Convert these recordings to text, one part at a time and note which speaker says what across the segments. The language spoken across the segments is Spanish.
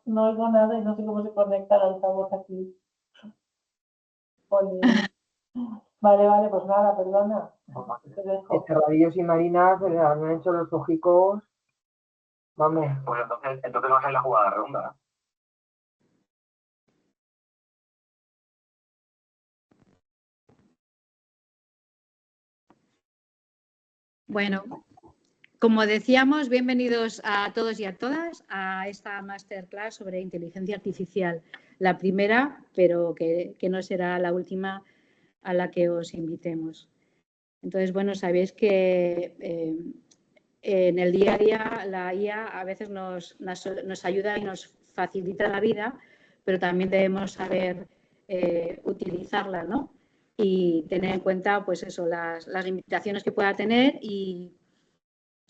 Speaker 1: No oigo nada y no sé cómo se conecta el altavoz aquí. Jolín. Vale, pues nada, perdona. Te dejo.
Speaker 2: Cerradillos y Marina se les han hecho los ojicos. Vamos.
Speaker 3: Pues entonces va a ser la jugada redonda.
Speaker 4: Bueno, como decíamos, bienvenidos a todos y a todas a esta masterclass sobre inteligencia artificial. La primera, pero que no será la última a la que os invitemos. Entonces, bueno, sabéis que en el día a día la IA a veces nos ayuda y nos facilita la vida, pero también debemos saber utilizarla, ¿no? Y tener en cuenta, pues eso, las limitaciones que pueda tener. Y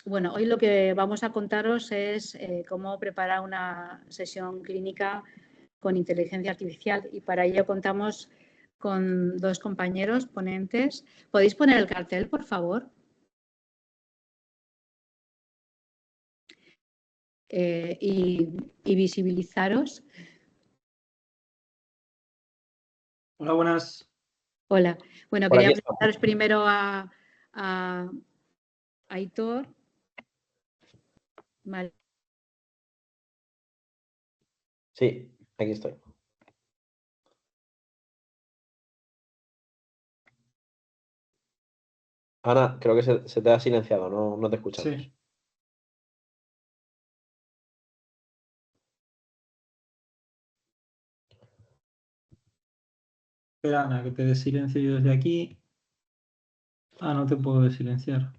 Speaker 4: bueno, hoy lo que vamos a contaros es cómo preparar una sesión clínica con inteligencia artificial, y para ello contamos con dos compañeros ponentes. ¿Podéis poner el cartel, por favor? Y visibilizaros.
Speaker 5: Hola, buenas.
Speaker 4: Hola. Bueno, quería presentaros primero a Aitor. Vale.
Speaker 6: Sí, aquí estoy. Ana, creo que se te ha silenciado, no te escuchamos.
Speaker 5: Sí. Espera, Ana, que te desilencio yo desde aquí. Ah, no te puedo desilenciar.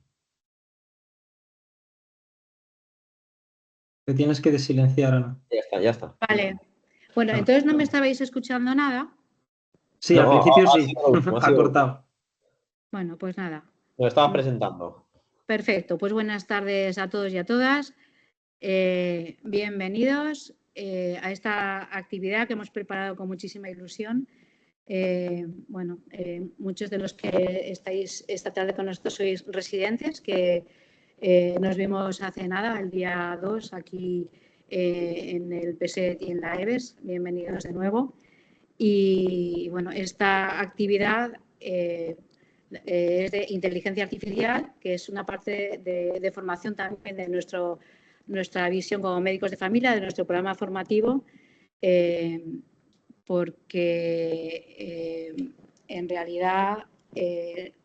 Speaker 5: Te tienes que desilenciar, Ana.
Speaker 6: Ya está.
Speaker 4: Vale. Bueno, entonces no me estabais escuchando nada.
Speaker 5: Sí, no, al principio sí. Ha cortado.
Speaker 4: Bueno, pues nada.
Speaker 6: Nos estabas presentando.
Speaker 4: Perfecto. Pues buenas tardes a todos y a todas. Bienvenidos a esta actividad que hemos preparado con muchísima ilusión. Muchos de los que estáis esta tarde con nosotros sois residentes, que nos vimos hace nada, el día 2, aquí en el PSET y en la EBES. Bienvenidos de nuevo. Y bueno, esta actividad es de inteligencia artificial, que es una parte de formación también de nuestra visión como médicos de familia, de nuestro programa formativo, porque en realidad,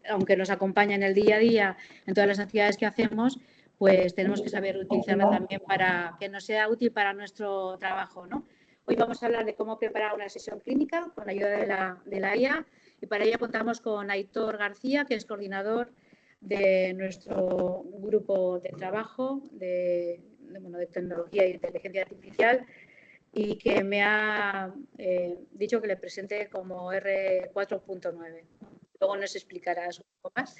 Speaker 4: aunque nos acompaña en el día a día, en todas las actividades que hacemos, pues tenemos que saber utilizarla también para que nos sea útil para nuestro trabajo, ¿no? Hoy vamos a hablar de cómo preparar una sesión clínica con la ayuda de la IA, y para ello contamos con Aitor García, que es coordinador de nuestro grupo de trabajo de tecnología e inteligencia artificial, y que me ha dicho que le presente como R4.9. Luego nos explicarás un poco más.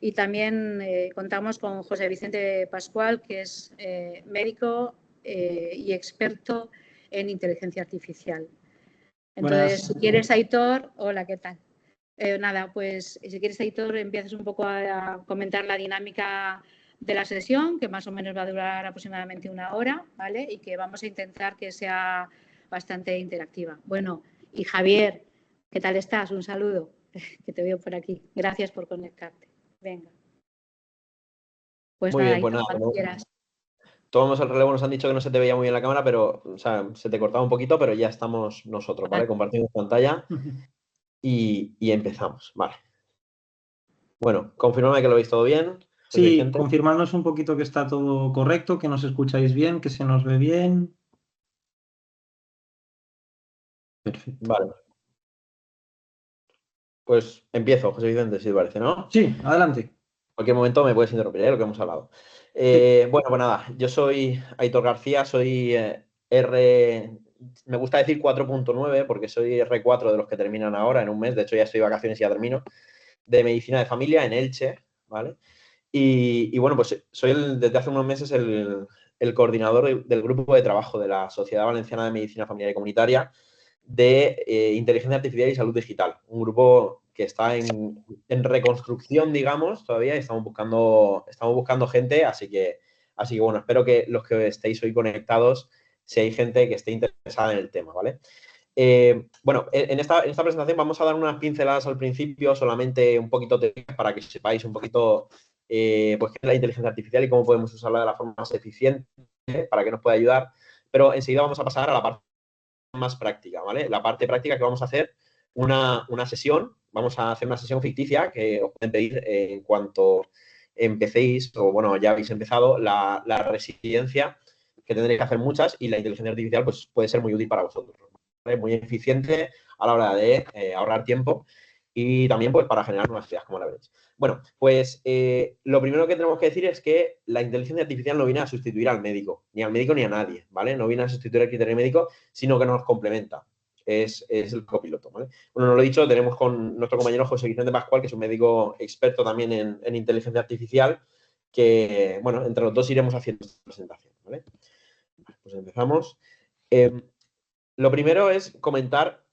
Speaker 4: Y también contamos con José Vicente Pascual, que es médico y experto en inteligencia artificial. Entonces, si quieres, Aitor, hola, ¿qué tal? Nada, pues si quieres, Aitor, empiezas un poco a comentar la dinámica de la sesión, que más o menos va a durar aproximadamente 1 hora, ¿vale? Y que vamos a intentar que sea bastante interactiva. Bueno, y Javier, ¿qué tal estás? Un saludo, que te veo por aquí. Gracias por conectarte. Venga. Pues
Speaker 6: muy
Speaker 4: nada,
Speaker 6: bien, pues
Speaker 4: Aitor,
Speaker 6: nada,
Speaker 4: cuando quieras.
Speaker 6: Tomamos el relevo, nos han dicho que no se te veía muy bien la cámara, pero, o sea, se te cortaba un poquito, pero ya estamos nosotros, ¿vale? Compartimos pantalla y empezamos, vale. Bueno, confírmame que lo veis todo bien.
Speaker 5: Sí, confirmadnos un poquito que está todo correcto, que nos escucháis bien, que se nos ve bien. Perfecto.
Speaker 6: Vale. Pues empiezo, José Vicente, si te parece, ¿no?
Speaker 5: Sí, adelante.
Speaker 6: En cualquier momento me puedes interrumpir, lo que hemos hablado. Bueno, pues nada, yo soy Aitor García, soy me gusta decir 4.9 porque soy R4 de los que terminan ahora en un mes, de hecho ya estoy de vacaciones y ya termino, de medicina de familia en Elche, ¿vale? Y bueno, pues soy desde hace unos meses el coordinador del grupo de trabajo de la Sociedad Valenciana de Medicina Familiar y Comunitaria de Inteligencia Artificial y Salud Digital, un grupo que está en reconstrucción, digamos, todavía, y estamos buscando gente, así que bueno, espero que los que estéis hoy conectados si hay gente que esté interesada en el tema, ¿vale? Bueno, en esta presentación vamos a dar unas pinceladas al principio, solamente un poquito para que sepáis un poquito pues qué es la inteligencia artificial y cómo podemos usarla de la forma más eficiente para que nos pueda ayudar. Pero enseguida vamos a pasar a la parte más práctica, ¿vale? La parte práctica que vamos a hacer una sesión, vamos a hacer una sesión ficticia que os pueden pedir en cuanto empecéis, o bueno, ya habéis empezado la residencia, que tendréis que hacer muchas, y la inteligencia artificial pues puede ser muy útil para vosotros, ¿vale? Muy eficiente a la hora de ahorrar tiempo y también pues para generar nuevas ideas, como la veréis. Bueno, pues lo primero que tenemos que decir es que la inteligencia artificial no viene a sustituir al médico ni a nadie, ¿vale? No viene a sustituir al criterio médico, sino que nos complementa. Es el copiloto, ¿vale? Bueno, no lo he dicho, tenemos con nuestro compañero José Vicente Pascual, que es un médico experto también en inteligencia artificial, que, bueno, entre los dos iremos haciendo esta presentación, ¿vale? Pues empezamos. Lo primero es comentar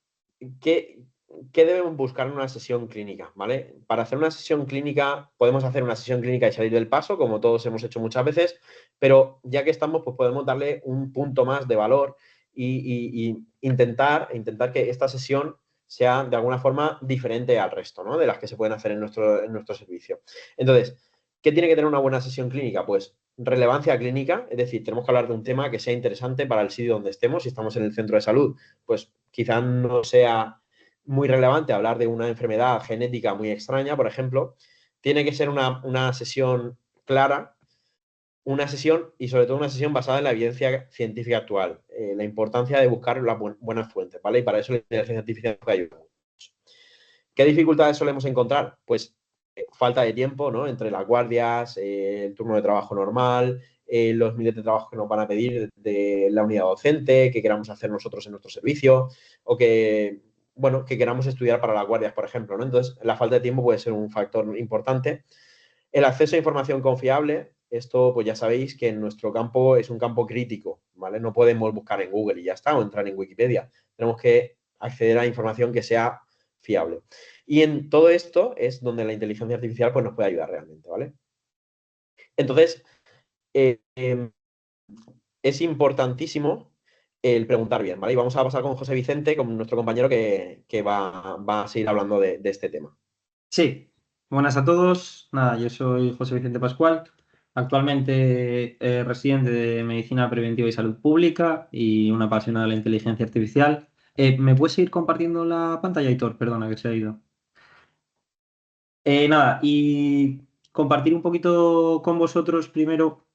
Speaker 6: qué debemos buscar en una sesión clínica, ¿vale? Para hacer una sesión clínica, podemos hacer una sesión clínica y salir del paso, como todos hemos hecho muchas veces, pero ya que estamos, pues podemos darle un punto más de valor y intentar que esta sesión sea de alguna forma diferente al resto, ¿no? De las que se pueden hacer en nuestro servicio. Entonces, ¿qué tiene que tener una buena sesión clínica? Pues relevancia clínica, es decir, tenemos que hablar de un tema que sea interesante para el sitio donde estemos. Si estamos en el centro de salud, pues quizá no sea muy relevante hablar de una enfermedad genética muy extraña, por ejemplo. Tiene que ser una sesión clara, una sesión y sobre todo una sesión basada en la evidencia científica actual, la importancia de buscar las buenas fuentes, ¿vale? Y para eso la inteligencia artificial puede ayudar. ¿Qué dificultades solemos encontrar? Pues falta de tiempo, ¿no? Entre las guardias, el turno de trabajo normal, los miles de trabajos que nos van a pedir de la unidad docente, que queramos hacer nosotros en nuestro servicio, o que, bueno, que queramos estudiar para las guardias, por ejemplo, ¿no? Entonces, la falta de tiempo puede ser un factor importante. El acceso a información confiable, esto pues ya sabéis que en nuestro campo es un campo crítico, ¿vale? No podemos buscar en Google y ya está, o entrar en Wikipedia. Tenemos que acceder a información que sea fiable. Y en todo esto es donde la inteligencia artificial pues, nos puede ayudar realmente, ¿vale? Entonces, es importantísimo el preguntar bien, ¿vale? Y vamos a pasar con José Vicente, con nuestro compañero que va a seguir hablando de este tema.
Speaker 5: Sí, buenas a todos. Nada, yo soy José Vicente Pascual, actualmente residente de Medicina Preventiva y Salud Pública y un apasionado de la inteligencia artificial. ¿Me puedes seguir compartiendo la pantalla, Aitor? Perdona que se ha ido. Nada, y compartir un poquito con vosotros primero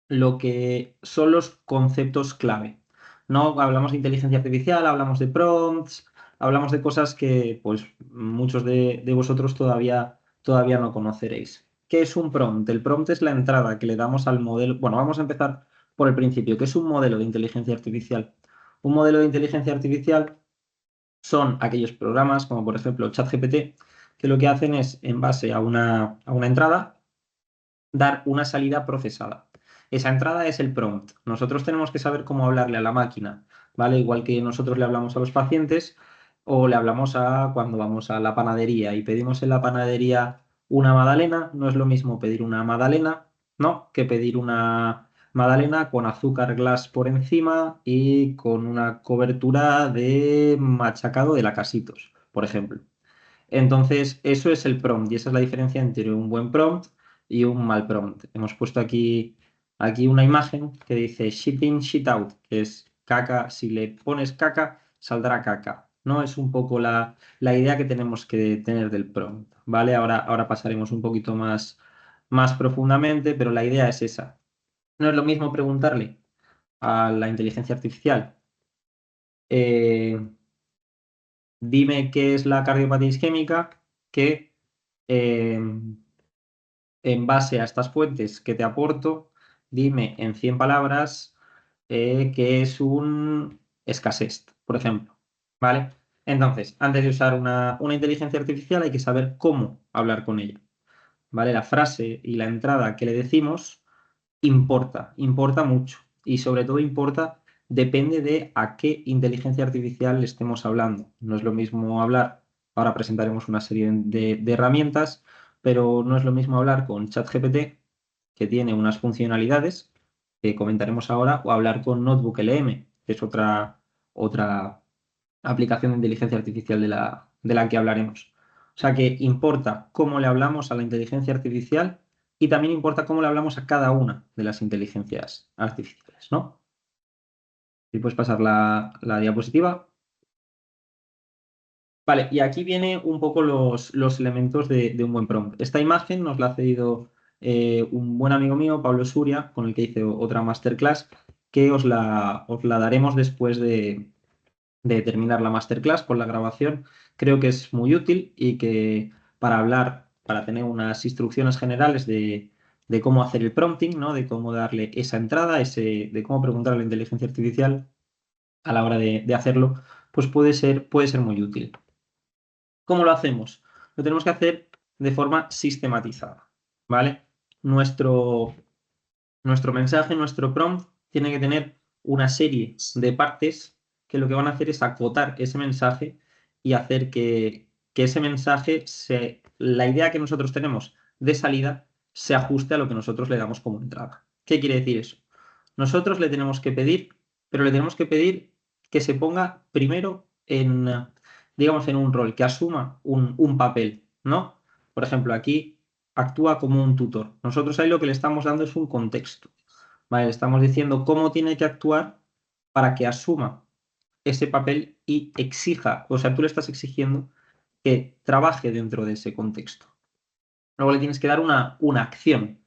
Speaker 5: lo que son los conceptos clave. ¿No? Hablamos de inteligencia artificial, hablamos de prompts, hablamos de cosas que pues muchos de vosotros todavía no conoceréis. ¿Qué es un prompt? El prompt es la entrada que le damos al modelo. Bueno, vamos a empezar por el principio. ¿Qué es un modelo de inteligencia artificial? Un modelo de inteligencia artificial son aquellos programas como por ejemplo ChatGPT que lo que hacen es, en base a una entrada, dar una salida procesada. Esa entrada es el prompt. Nosotros tenemos que saber cómo hablarle a la máquina, ¿vale? Igual que nosotros le hablamos a los pacientes o le hablamos cuando vamos a la panadería y pedimos en la panadería una magdalena, no es lo mismo pedir una magdalena, ¿no? Que pedir una magdalena con azúcar glass por encima y con una cobertura de machacado de lacasitos, por ejemplo. Entonces, eso es el prompt y esa es la diferencia entre un buen prompt y un mal prompt. Hemos puesto aquí una imagen que dice shit in, shit out, que es caca, si le pones caca, saldrá caca. ¿No? Es un poco la idea que tenemos que tener del prompt, ¿vale? Ahora pasaremos un poquito más profundamente, pero la idea es esa. No es lo mismo preguntarle a la inteligencia artificial, dime qué es la cardiopatía isquémica, que en base a estas fuentes que te aporto, dime en 100 palabras qué es un escasez, por ejemplo. ¿Vale? Entonces, antes de usar una inteligencia artificial hay que saber cómo hablar con ella. ¿Vale? La frase y la entrada que le decimos importa mucho. Y sobre todo depende de a qué inteligencia artificial le estemos hablando. No es lo mismo hablar, ahora presentaremos una serie de herramientas, pero no es lo mismo hablar con ChatGPT, que tiene unas funcionalidades, que comentaremos ahora, o hablar con Notebook LM, que es otra aplicación de inteligencia artificial de la que hablaremos. O sea que importa cómo le hablamos a la inteligencia artificial y también importa cómo le hablamos a cada una de las inteligencias artificiales, ¿no? Si puedes pasar la diapositiva. Vale, y aquí viene un poco los elementos de un buen prompt. Esta imagen nos la ha cedido un buen amigo mío, Pablo Suria, con el que hice otra masterclass, que os la daremos después de terminar la masterclass con la grabación. Creo que es muy útil y que para hablar, para tener unas instrucciones generales de cómo hacer el prompting, ¿no? De cómo darle esa entrada, de cómo preguntar a la inteligencia artificial a la hora de hacerlo, pues puede ser muy útil. ¿Cómo lo hacemos? Lo tenemos que hacer de forma sistematizada, ¿vale? Nuestro mensaje, nuestro prompt, tiene que tener una serie de partes que lo que van a hacer es acotar ese mensaje y hacer que ese mensaje, la idea que nosotros tenemos de salida, se ajuste a lo que nosotros le damos como entrada. ¿Qué quiere decir eso? Nosotros le tenemos que pedir, pero le tenemos que pedir que se ponga primero digamos, en un rol, que asuma un papel, ¿no? Por ejemplo, aquí actúa como un tutor. Nosotros ahí lo que le estamos dando es un contexto, ¿vale? Le estamos diciendo cómo tiene que actuar para que asuma ese papel y exija, o sea, tú le estás exigiendo que trabaje dentro de ese contexto. Luego le tienes que dar una acción.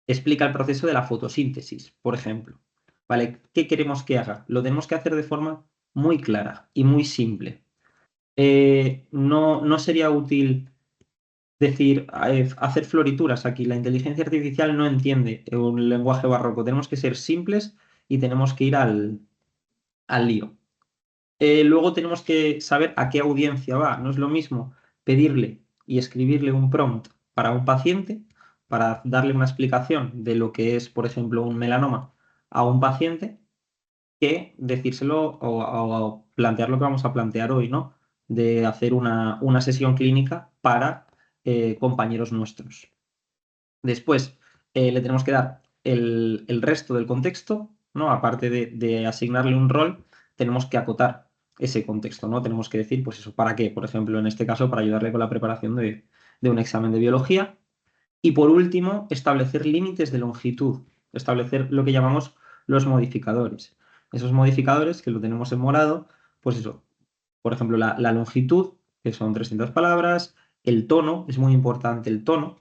Speaker 5: Explica el proceso de la fotosíntesis, por ejemplo. ¿Vale? ¿Qué queremos que haga? Lo tenemos que hacer de forma muy clara y muy simple. No sería útil decir, hacer florituras aquí. La inteligencia artificial no entiende un lenguaje barroco. Tenemos que ser simples y tenemos que ir al lío. Luego tenemos que saber a qué audiencia va. No es lo mismo pedirle y escribirle un prompt para un paciente, para darle una explicación de lo que es, por ejemplo, un melanoma a un paciente, que decírselo o plantear lo que vamos a plantear hoy, ¿no? De hacer una sesión clínica para compañeros nuestros. Después le tenemos que dar el resto del contexto, ¿no? Aparte de asignarle un rol, tenemos que acotar ese contexto, ¿no? Tenemos que decir, pues eso, ¿para qué? Por ejemplo, en este caso, para ayudarle con la preparación de un examen de biología. Y por último, establecer límites de longitud, establecer lo que llamamos los modificadores. Esos modificadores, que lo tenemos en morado, pues eso, por ejemplo, la longitud, que son 300 palabras, el tono, es muy importante el tono,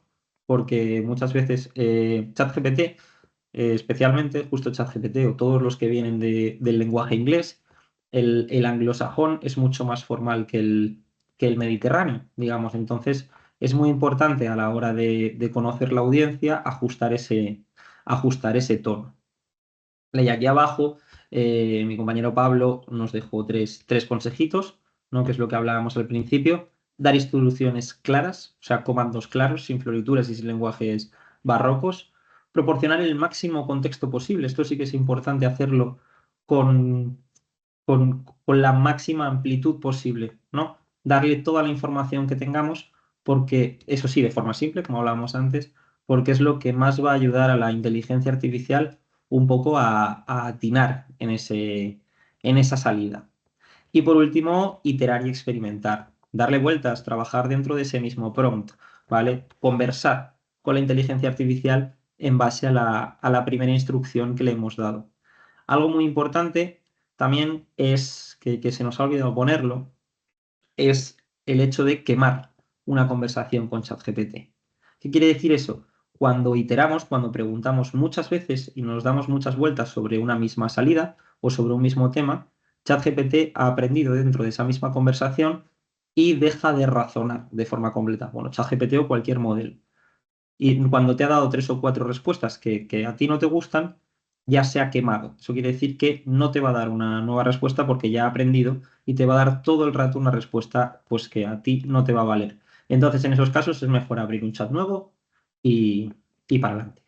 Speaker 5: porque muchas veces ChatGPT, especialmente justo ChatGPT o todos los que vienen del lenguaje inglés, el anglosajón es mucho más formal que el mediterráneo, digamos. Entonces, es muy importante a la hora de conocer la audiencia ajustar ese tono. Y aquí abajo, mi compañero Pablo nos dejó tres consejitos, ¿no? Que es lo que hablábamos al principio. Dar instrucciones claras, o sea, comandos claros, sin florituras y sin lenguajes barrocos. Proporcionar el máximo contexto posible. Esto sí que es importante hacerlo con la máxima amplitud posible, ¿no? Darle toda la información que tengamos, porque eso sí, de forma simple, como hablábamos antes, porque es lo que más va a ayudar a la inteligencia artificial un poco a atinar en esa salida. Y por último, iterar y experimentar. Darle vueltas, trabajar dentro de ese mismo prompt, ¿vale? Conversar con la inteligencia artificial en base a la primera instrucción que le hemos dado. Algo muy importante también es, que se nos ha olvidado ponerlo, es el hecho de quemar una conversación con ChatGPT. ¿Qué quiere decir eso? Cuando iteramos, cuando preguntamos muchas veces y nos damos muchas vueltas sobre una misma salida o sobre un mismo tema, ChatGPT ha aprendido dentro de esa misma conversación y deja de razonar de forma completa. Bueno, ChatGPT o cualquier modelo. Y cuando te ha dado 3 o 4 respuestas que a ti no te gustan, ya se ha quemado. Eso quiere decir que no te va a dar una nueva respuesta porque ya ha aprendido y te va a dar todo el rato una respuesta pues que a ti no te va a valer. Entonces, en esos casos es mejor abrir un chat nuevo y para adelante.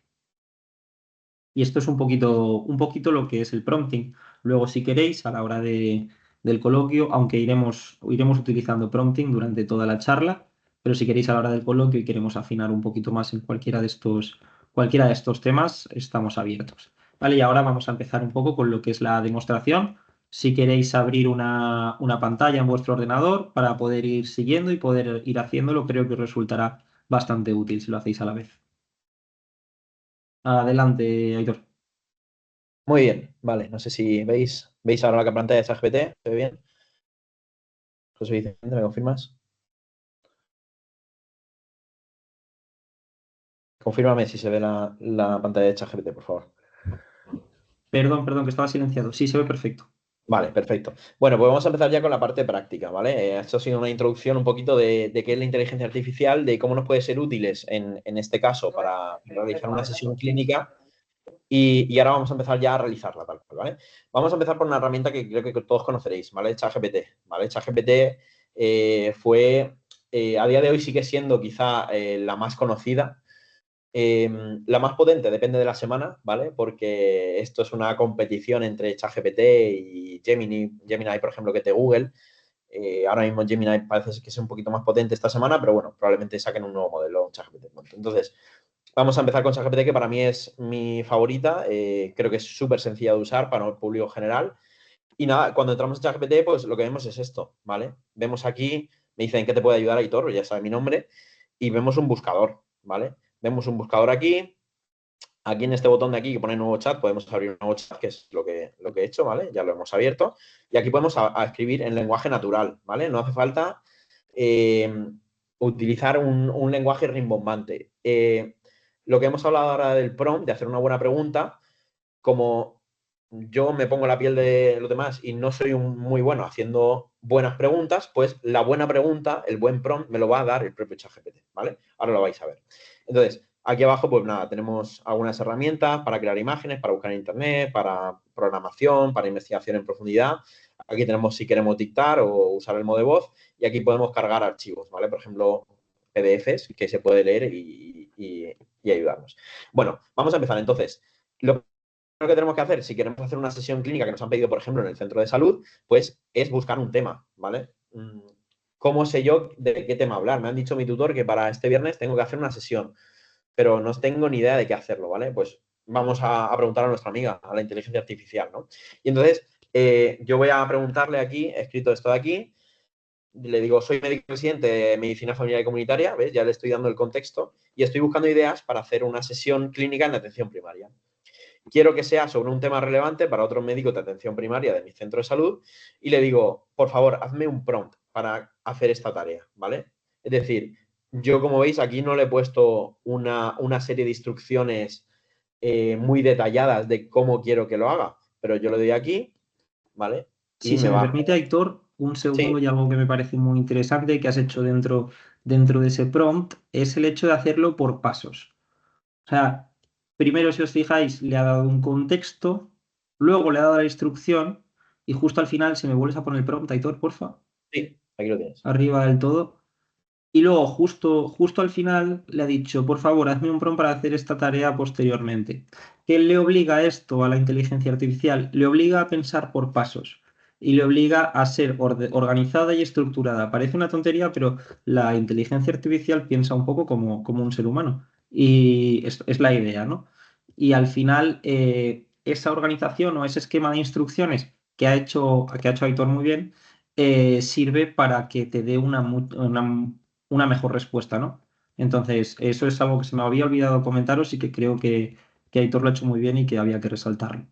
Speaker 5: Y esto es un poquito lo que es el prompting. Luego, si queréis, a la hora del coloquio, aunque iremos utilizando prompting durante toda la charla, pero si queréis a la hora del coloquio y queremos afinar un poquito más en cualquiera de estos temas, estamos abiertos. Vale, y ahora vamos a empezar un poco con lo que es la demostración. Si queréis abrir una pantalla en vuestro ordenador para poder ir siguiendo y poder ir haciéndolo, creo que os resultará bastante útil si lo hacéis a la vez. Adelante, Aitor.
Speaker 6: Muy bien, vale. No sé si veis ahora la pantalla de ChatGPT. ¿Se ve bien? José Vicente, ¿me confirmas? Confírmame si se ve la pantalla de ChatGPT, por favor.
Speaker 5: Perdón, que estaba silenciado. Sí, se ve perfecto.
Speaker 6: Vale, perfecto. Bueno, pues vamos a empezar ya con la parte práctica, ¿vale? Esto ha sido una introducción un poquito de qué es la inteligencia artificial, de cómo nos puede ser útiles en este caso para realizar una sesión clínica y ahora vamos a empezar ya a realizarla tal cual, ¿vale? Vamos a empezar por una herramienta que creo que todos conoceréis, ¿vale? ChatGPT, ¿vale? ChatGPT fue, a día de hoy sigue siendo quizá la más conocida. La más potente depende de la semana, ¿vale? Porque esto es una competición entre ChatGPT y Gemini, por ejemplo, que te Google. Ahora mismo Gemini parece que es un poquito más potente esta semana, pero bueno, probablemente saquen un nuevo modelo ChatGPT. Entonces, vamos a empezar con ChatGPT, que para mí es mi favorita. Creo que es súper sencilla de usar para el público general. Y nada, cuando entramos en ChatGPT, pues lo que vemos es esto, ¿vale? Vemos aquí, me dicen que te puede ayudar Aitor, ya sabe mi nombre, y vemos un buscador, ¿vale? Vemos un buscador aquí. Aquí en este botón de aquí que pone nuevo chat, podemos abrir un nuevo chat, que es lo que he hecho, ¿vale? Ya lo hemos abierto. Y aquí podemos a escribir en lenguaje natural, ¿vale? No hace falta utilizar un lenguaje rimbombante. Lo que hemos hablado ahora del prompt, de hacer una buena pregunta, como yo me pongo la piel de los demás y no soy muy bueno haciendo buenas preguntas, pues la buena pregunta, el buen prompt, me lo va a dar el propio ChatGPT, ¿vale? Ahora lo vais a ver. Entonces, aquí abajo, pues nada, tenemos algunas herramientas para crear imágenes, para buscar en internet, para programación, para investigación en profundidad. Aquí tenemos si queremos dictar o usar el modo de voz y aquí podemos cargar archivos, ¿vale? Por ejemplo, PDFs que se puede leer y ayudarnos. Bueno, vamos a empezar entonces. Lo que tenemos que hacer, si queremos hacer una sesión clínica que nos han pedido, por ejemplo, en el centro de salud, pues es buscar un tema, ¿vale? ¿Cómo sé yo de qué tema hablar? Me han dicho mi tutor que para este viernes tengo que hacer una sesión, pero no tengo ni idea de qué hacerlo, ¿vale? Pues vamos a preguntar a nuestra amiga, a la inteligencia artificial, ¿no? Y entonces, yo voy a preguntarle aquí, he escrito esto de aquí, le digo, soy médico residente de medicina familiar y comunitaria, ¿ves? Ya le estoy dando el contexto y estoy buscando ideas para hacer una sesión clínica en atención primaria. Quiero que sea sobre un tema relevante para otros médicos de atención primaria de mi centro de salud y le digo, por favor, hazme un prompt para hacer esta tarea, ¿vale? Es decir, yo como veis aquí no le he puesto una serie de instrucciones muy detalladas de cómo quiero que lo haga, pero yo le doy aquí, ¿vale?
Speaker 5: Si se me permite, Aitor, un segundo
Speaker 6: Sí.
Speaker 5: y algo que me parece muy interesante que has hecho dentro de ese prompt es el hecho de hacerlo por pasos. O sea, primero, si os fijáis, le ha dado un contexto, luego le ha dado la instrucción y justo al final, si me vuelves a poner el prompt, Aitor, porfa,
Speaker 6: Sí, aquí lo tienes.
Speaker 5: arriba del todo. Y luego, justo al final, le ha dicho, por favor, hazme un prompt para hacer esta tarea posteriormente. ¿Qué le obliga esto a la inteligencia artificial? Le obliga a pensar por pasos y le obliga a ser organizada y estructurada. Parece una tontería, pero la inteligencia artificial piensa un poco como un ser humano. Y es la idea, ¿no? Y al final, esa organización o ese esquema de instrucciones que ha hecho Aitor muy bien, sirve para que te dé una mejor respuesta, ¿no? Entonces, eso es algo que se me había olvidado comentaros y que creo que Aitor lo ha hecho muy bien y que había que resaltarlo.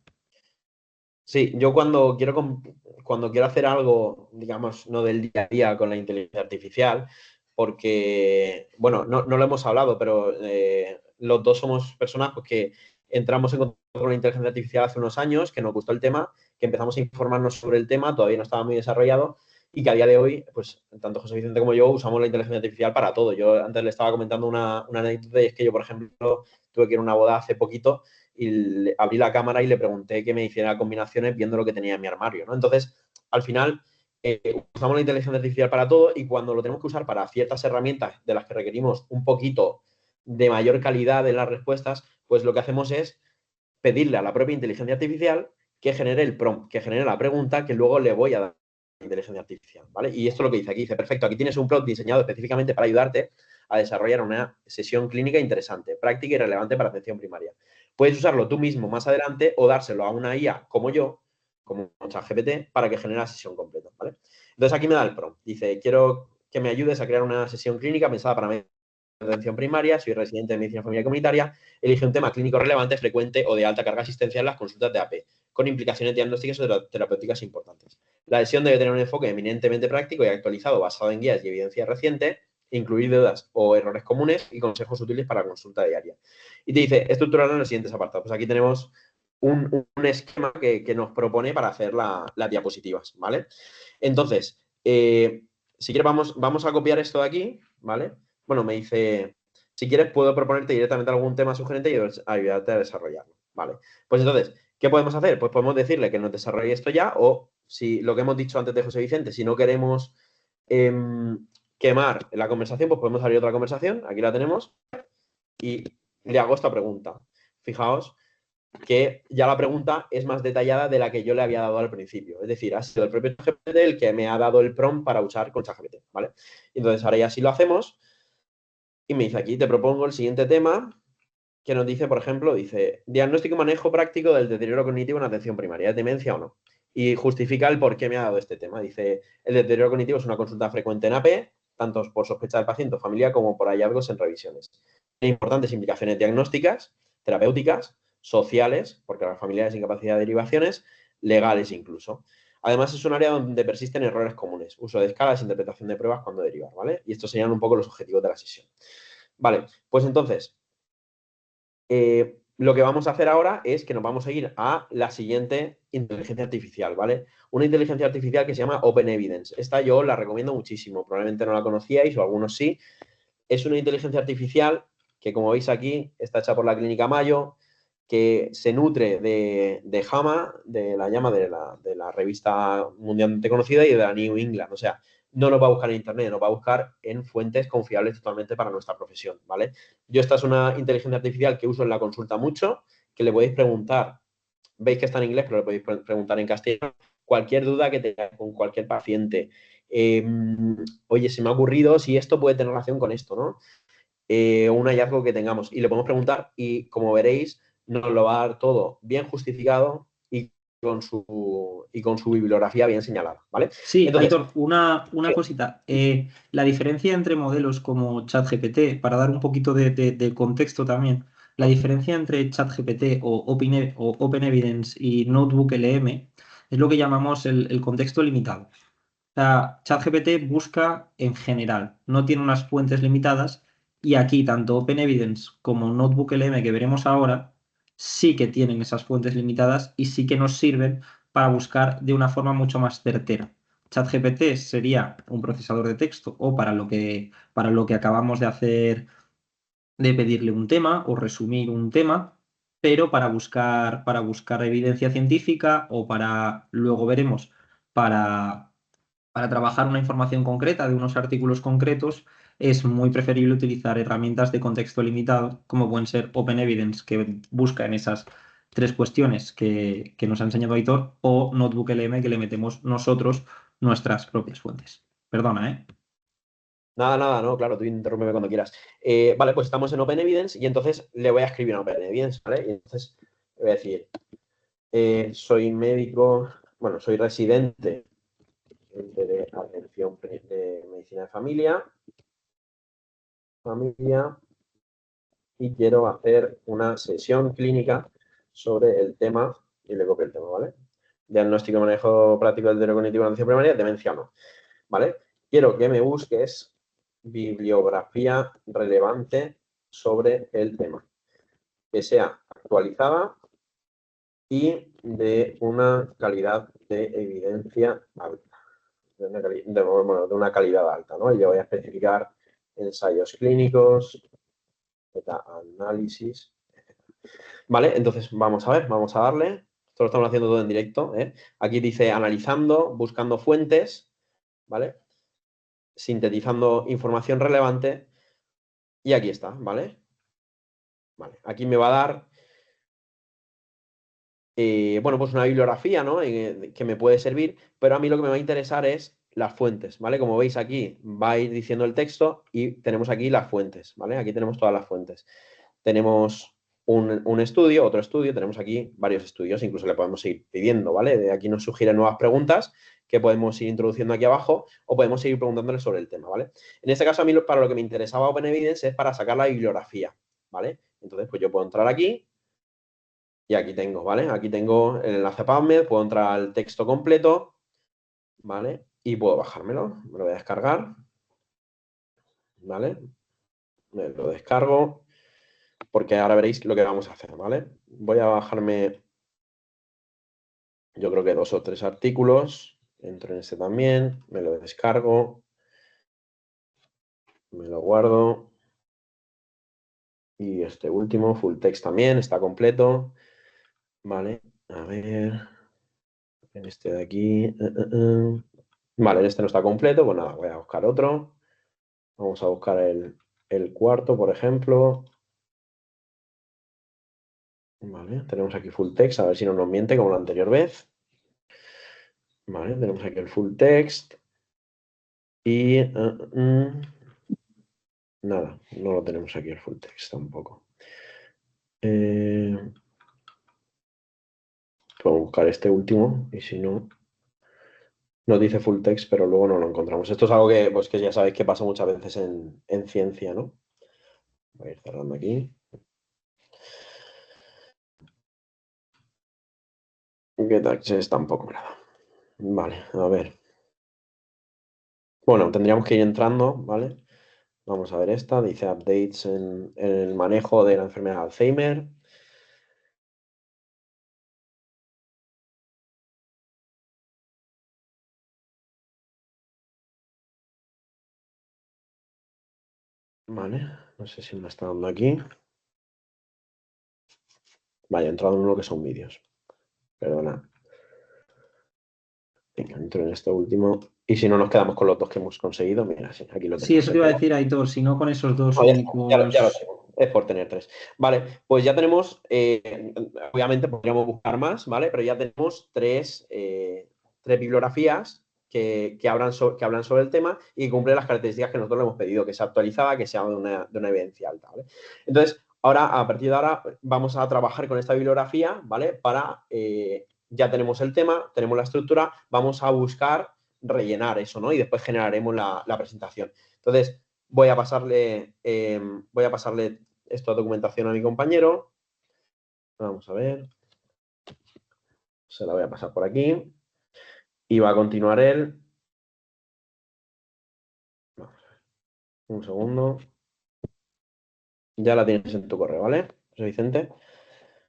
Speaker 6: Sí, yo cuando quiero hacer algo, digamos, no del día a día con la inteligencia artificial, porque, bueno, no lo hemos hablado, pero los dos somos personas pues, que entramos en contacto con la inteligencia artificial hace unos años, que nos gustó el tema, que empezamos a informarnos sobre el tema, todavía no estaba muy desarrollado y que a día de hoy, pues, tanto José Vicente como yo usamos la inteligencia artificial para todo. Yo antes le estaba comentando una anécdota y es que yo, por ejemplo, tuve que ir a una boda hace poquito y abrí la cámara y le pregunté que me hiciera combinaciones viendo lo que tenía en mi armario, ¿no? Entonces, al final, usamos la inteligencia artificial para todo y cuando lo tenemos que usar para ciertas herramientas de las que requerimos un poquito de mayor calidad en las respuestas, pues lo que hacemos es pedirle a la propia inteligencia artificial que genere el prompt, que genere la pregunta que luego le voy a dar a la inteligencia artificial, ¿vale? Y esto es lo que dice aquí. Dice, perfecto, aquí tienes un prompt diseñado específicamente para ayudarte a desarrollar una sesión clínica interesante, práctica y relevante para atención primaria. Puedes usarlo tú mismo más adelante o dárselo a una IA como yo, como ChatGPT, para que genere la sesión completa, ¿vale? Entonces aquí me da el prompt. Dice, quiero que me ayudes a crear una sesión clínica pensada para atención primaria, soy residente de medicina familiar comunitaria, elige un tema clínico relevante, frecuente o de alta carga asistencial en las consultas de AP, con implicaciones diagnósticas o terapéuticas importantes. La sesión debe tener un enfoque eminentemente práctico y actualizado basado en guías y evidencia reciente, incluir dudas o errores comunes y consejos útiles para la consulta diaria. Y te dice, estructurarlo en los siguientes apartados. Pues aquí tenemos un esquema que nos propone para hacer las diapositivas, ¿vale? Entonces, si quieres vamos a copiar esto de aquí, ¿vale? Bueno, me dice, si quieres puedo proponerte directamente algún tema sugerente y ayudarte a desarrollarlo, ¿vale? Pues entonces, ¿qué podemos hacer? Pues podemos decirle que nos desarrolle esto ya o, si lo que hemos dicho antes de José Vicente, si no queremos quemar la conversación, pues podemos abrir otra conversación, aquí la tenemos, y le hago esta pregunta. Fijaos que ya la pregunta es más detallada de la que yo le había dado al principio. Es decir, ha sido el propio ChatGPT el que me ha dado el prompt para usar con ChatGPT, ¿vale? Entonces, ahora ya sí lo hacemos. Y me dice aquí, te propongo el siguiente tema, que nos dice, por ejemplo, dice, diagnóstico y manejo práctico del deterioro cognitivo en atención primaria, ¿es demencia o no? Y justifica el por qué me ha dado este tema. Dice, el deterioro cognitivo es una consulta frecuente en AP, tanto por sospecha del paciente o familia como por hallazgos en revisiones. Tiene importantes implicaciones diagnósticas, terapéuticas, sociales, porque las familiares incapacidad de derivaciones, legales incluso. Además, es un área donde persisten errores comunes, uso de escalas, interpretación de pruebas cuando derivar, ¿vale? Y estos serían un poco los objetivos de la sesión. Vale, pues entonces, lo que vamos a hacer ahora es que nos vamos a ir a la siguiente inteligencia artificial, ¿vale? Una inteligencia artificial que se llama OpenEvidence. Esta yo la recomiendo muchísimo, probablemente no la conocíais o algunos sí. Es una inteligencia artificial que, como veis aquí, está hecha por la Clínica Mayo, que se nutre de JAMA, de la llama de la revista mundialmente conocida y de la New England. O sea, no nos va a buscar en Internet, nos va a buscar en fuentes confiables totalmente para nuestra profesión, ¿vale? Yo esta es una inteligencia artificial que uso en la consulta mucho, que le podéis preguntar, veis que está en inglés, pero le podéis preguntar en castellano, cualquier duda que tengáis con cualquier paciente. Oye, se me ha ocurrido si esto puede tener relación con esto, ¿no? Un hallazgo que tengamos. Y le podemos preguntar y, como veréis, nos lo va a dar todo bien justificado y con su bibliografía bien señalada, ¿vale?
Speaker 5: Sí,
Speaker 6: entonces,
Speaker 5: Aitor, una cosita. La diferencia entre modelos como ChatGPT, para dar un poquito de contexto también, la diferencia entre ChatGPT o OpenEvidence y NotebookLM es lo que llamamos el contexto limitado. O sea, ChatGPT busca en general, no tiene unas fuentes limitadas y aquí tanto OpenEvidence como NotebookLM que veremos ahora sí que tienen esas fuentes limitadas y sí que nos sirven para buscar de una forma mucho más certera. ChatGPT sería un procesador de texto o para lo que acabamos de hacer, de pedirle un tema o resumir un tema, pero para buscar evidencia científica o para, luego veremos, para trabajar una información concreta de unos artículos concretos, es muy preferible utilizar herramientas de contexto limitado, como pueden ser OpenEvidence, que busca en esas tres cuestiones que nos ha enseñado Aitor, o NotebookLM, que le metemos nosotros nuestras propias fuentes. Perdona, ¿eh?
Speaker 6: Nada, no, claro, tú interrúmpeme cuando quieras. Vale, pues estamos en OpenEvidence y entonces le voy a escribir a OpenEvidence, ¿vale? Y entonces le voy a decir, soy médico, bueno, soy residente de atención de medicina de familia, y quiero hacer una sesión clínica sobre el tema, y le copio el tema, ¿vale? Diagnóstico y manejo práctico del deterioro cognitivo en atención primaria, demencia o no, ¿vale? Quiero que me busques bibliografía relevante sobre el tema, que sea actualizada y de una calidad de evidencia alta, de una calidad alta, ¿no? Y yo voy a especificar ensayos clínicos, meta-análisis, ¿vale? Entonces, vamos a ver, vamos a darle. Esto lo estamos haciendo todo en directo, ¿eh? Aquí dice analizando, buscando fuentes, ¿vale? Sintetizando información relevante. Y aquí está, ¿vale? Vale, aquí me va a dar, bueno, pues una bibliografía, ¿no? Que me puede servir, pero a mí lo que me va a interesar es las fuentes, ¿vale? Como veis aquí va a ir diciendo el texto y tenemos aquí las fuentes, ¿vale? Aquí tenemos todas las fuentes. Tenemos un estudio, otro estudio, tenemos aquí varios estudios, incluso le podemos ir pidiendo, ¿vale? De aquí nos sugieren nuevas preguntas que podemos ir introduciendo aquí abajo o podemos seguir preguntándole sobre el tema, ¿vale? En este caso a mí para lo que me interesaba Open Evidence es para sacar la bibliografía, ¿vale? Entonces pues yo puedo entrar aquí y aquí tengo, ¿vale? Aquí tengo el enlace PubMed, puedo entrar al texto completo, ¿vale? Y puedo bajármelo, me lo voy a descargar, ¿vale? Me lo descargo porque ahora veréis lo que vamos a hacer, ¿vale? Voy a bajarme, yo creo que 2 o 3 artículos, entro en este también, me lo descargo, me lo guardo y este último, full text también, está completo, ¿vale? A ver, en este de aquí, vale, este no está completo, pues nada, voy a buscar otro. Vamos a buscar el cuarto, por ejemplo. Vale, tenemos aquí full text, a ver si no nos miente como la anterior vez. Vale, tenemos aquí el full text. Y nada, no lo tenemos aquí el full text tampoco. Puedo buscar este último y si no, nos dice full text, pero luego no lo encontramos. Esto es algo que, pues, que ya sabéis que pasa muchas veces en ciencia, ¿no? Voy a ir cerrando aquí. Get access tampoco me la da. Vale, a ver. Bueno, tendríamos que ir entrando, ¿vale? Vamos a ver esta. Dice updates en el manejo de la enfermedad de Alzheimer. Vale, no sé si me está dando aquí. Vaya, he entrado en lo que son vídeos. Perdona. Venga, entro en este último. Y si no, nos quedamos con los dos que hemos conseguido. Mira, sí, aquí lo tenemos.
Speaker 5: Sí, eso te iba a decir, Aitor, si no con esos dos
Speaker 6: No, ya
Speaker 5: únicos.
Speaker 6: lo tengo. Es por tener 3. Vale, pues ya tenemos, obviamente podríamos buscar más, ¿vale? Pero ya tenemos 3 bibliografías que hablan sobre el tema y que cumplen las características que nosotros le hemos pedido, que sea actualizada, que sea de una evidencia alta, ¿vale? Entonces, ahora, a partir de ahora, vamos a trabajar con esta bibliografía, ¿vale? Para, ya tenemos el tema, tenemos la estructura, vamos a buscar rellenar eso, ¿no? Y después generaremos la presentación. Entonces, voy a pasarle esta documentación a mi compañero. Vamos a ver. Se la voy a pasar por aquí. Y va a continuar él. Vamos a ver. Un segundo. Ya la tienes en tu correo, ¿vale? José Vicente.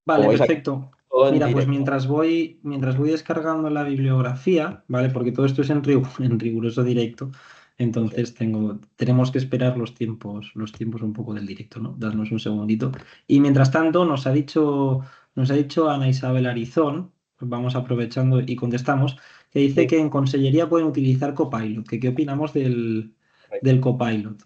Speaker 5: Vale,
Speaker 6: Como veis aquí,
Speaker 5: perfecto.
Speaker 6: todo en
Speaker 5: Mira, pues
Speaker 6: directo.
Speaker 5: mientras voy descargando la bibliografía, ¿vale? Porque todo esto es en riguroso directo, entonces tenemos que esperar los tiempos un poco del directo, ¿no? Darnos un segundito. Y mientras tanto, nos ha dicho Ana Isabel Arizón, pues vamos aprovechando y contestamos, que dice
Speaker 6: Sí.
Speaker 5: que en consellería pueden utilizar Copilot. ¿Qué opinamos del Copilot?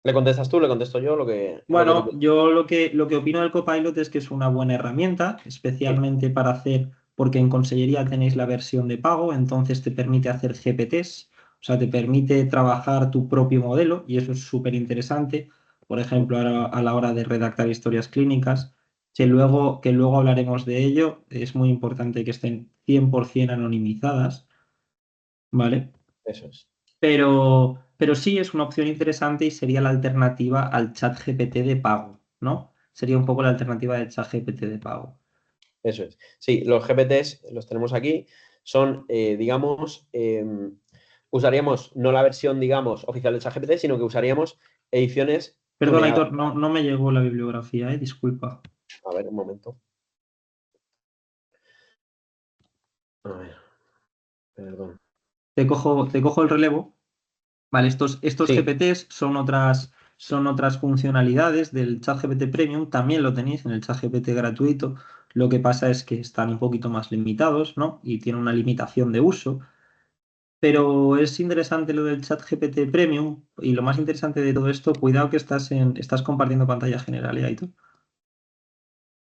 Speaker 6: ¿Le contestas tú? ¿Le contesto yo? Lo que
Speaker 5: Bueno,
Speaker 6: tú
Speaker 5: yo lo que opino del Copilot es que es una buena herramienta, especialmente para hacer, porque en Consellería tenéis la versión de pago, entonces te permite hacer GPTs, o sea, te permite trabajar tu propio modelo y eso es súper interesante. Por ejemplo, ahora a la hora de redactar historias clínicas, que luego hablaremos de ello, es muy importante que estén 100% anonimizadas, ¿vale?
Speaker 6: Eso es.
Speaker 5: Pero sí es una opción interesante y sería la alternativa al chat GPT de pago, ¿no? Sería un poco la alternativa del chat GPT de pago.
Speaker 6: Eso es. Sí, los GPTs los tenemos aquí. Son, digamos, usaríamos no la versión, digamos, oficial del ChatGPT, sino que usaríamos ediciones
Speaker 5: Perdón,
Speaker 6: tuneadas.
Speaker 5: Aitor, no me llegó la bibliografía, disculpa.
Speaker 6: A ver, un momento. A ver, perdón.
Speaker 5: Te cojo el relevo. Vale, estos
Speaker 6: Sí,
Speaker 5: GPTs son otras funcionalidades del ChatGPT Premium. También lo tenéis en el ChatGPT gratuito. Lo que pasa es que están un poquito más limitados, ¿no? Y tienen una limitación de uso. Pero es interesante lo del chat GPT Premium y lo más interesante de todo esto, cuidado que estás compartiendo pantalla general, ¿eh, Aitor?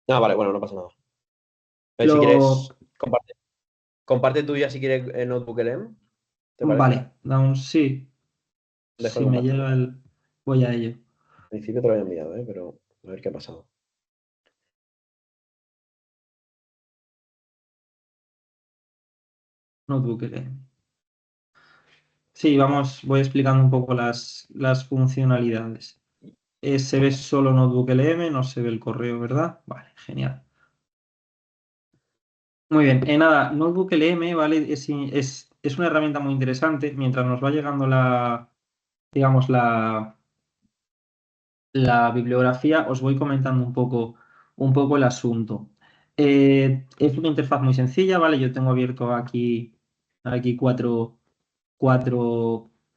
Speaker 6: vale, bueno, no pasa nada. A ver, si
Speaker 5: Lo,
Speaker 6: quieres, comparte tú ya si quieres el notebook LM. ¿Te parece?
Speaker 5: Vale, sí.
Speaker 6: Dejo
Speaker 5: Si
Speaker 6: de
Speaker 5: me
Speaker 6: compartir.
Speaker 5: llega voy a ello.
Speaker 6: Al principio te lo había enviado, pero a ver qué ha pasado.
Speaker 5: Notebook LM. Sí, voy explicando un poco las funcionalidades. Se ve solo Notebook LM, no se ve el correo, ¿verdad? Vale, genial. Muy bien, nada, Notebook LM, ¿vale? Es una herramienta muy interesante. Mientras nos va llegando digamos, la bibliografía, os voy comentando un poco el asunto. Es una interfaz muy sencilla, ¿vale? Yo tengo abierto aquí cuatro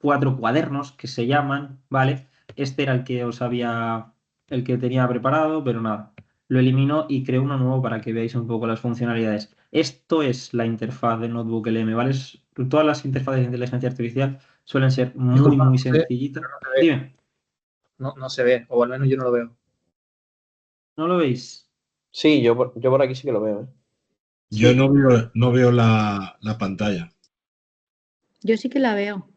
Speaker 5: cuadernos que se llaman, ¿vale? Este era el que tenía preparado, pero nada, lo elimino y creo uno nuevo para que veáis un poco las funcionalidades. Esto es la interfaz de Notebook LM, ¿vale? Todas las interfaces de inteligencia artificial suelen ser muy,
Speaker 7: Disculpa,
Speaker 5: muy
Speaker 7: no se ve,
Speaker 5: sencillitas.
Speaker 7: no se ve.
Speaker 5: Dime,
Speaker 7: No se ve, o al menos yo no lo veo.
Speaker 5: ¿no lo veis?
Speaker 6: Sí, yo por aquí sí que lo veo, ¿eh?
Speaker 8: Yo
Speaker 5: Sí.
Speaker 8: no veo la pantalla.
Speaker 4: Yo sí que la veo.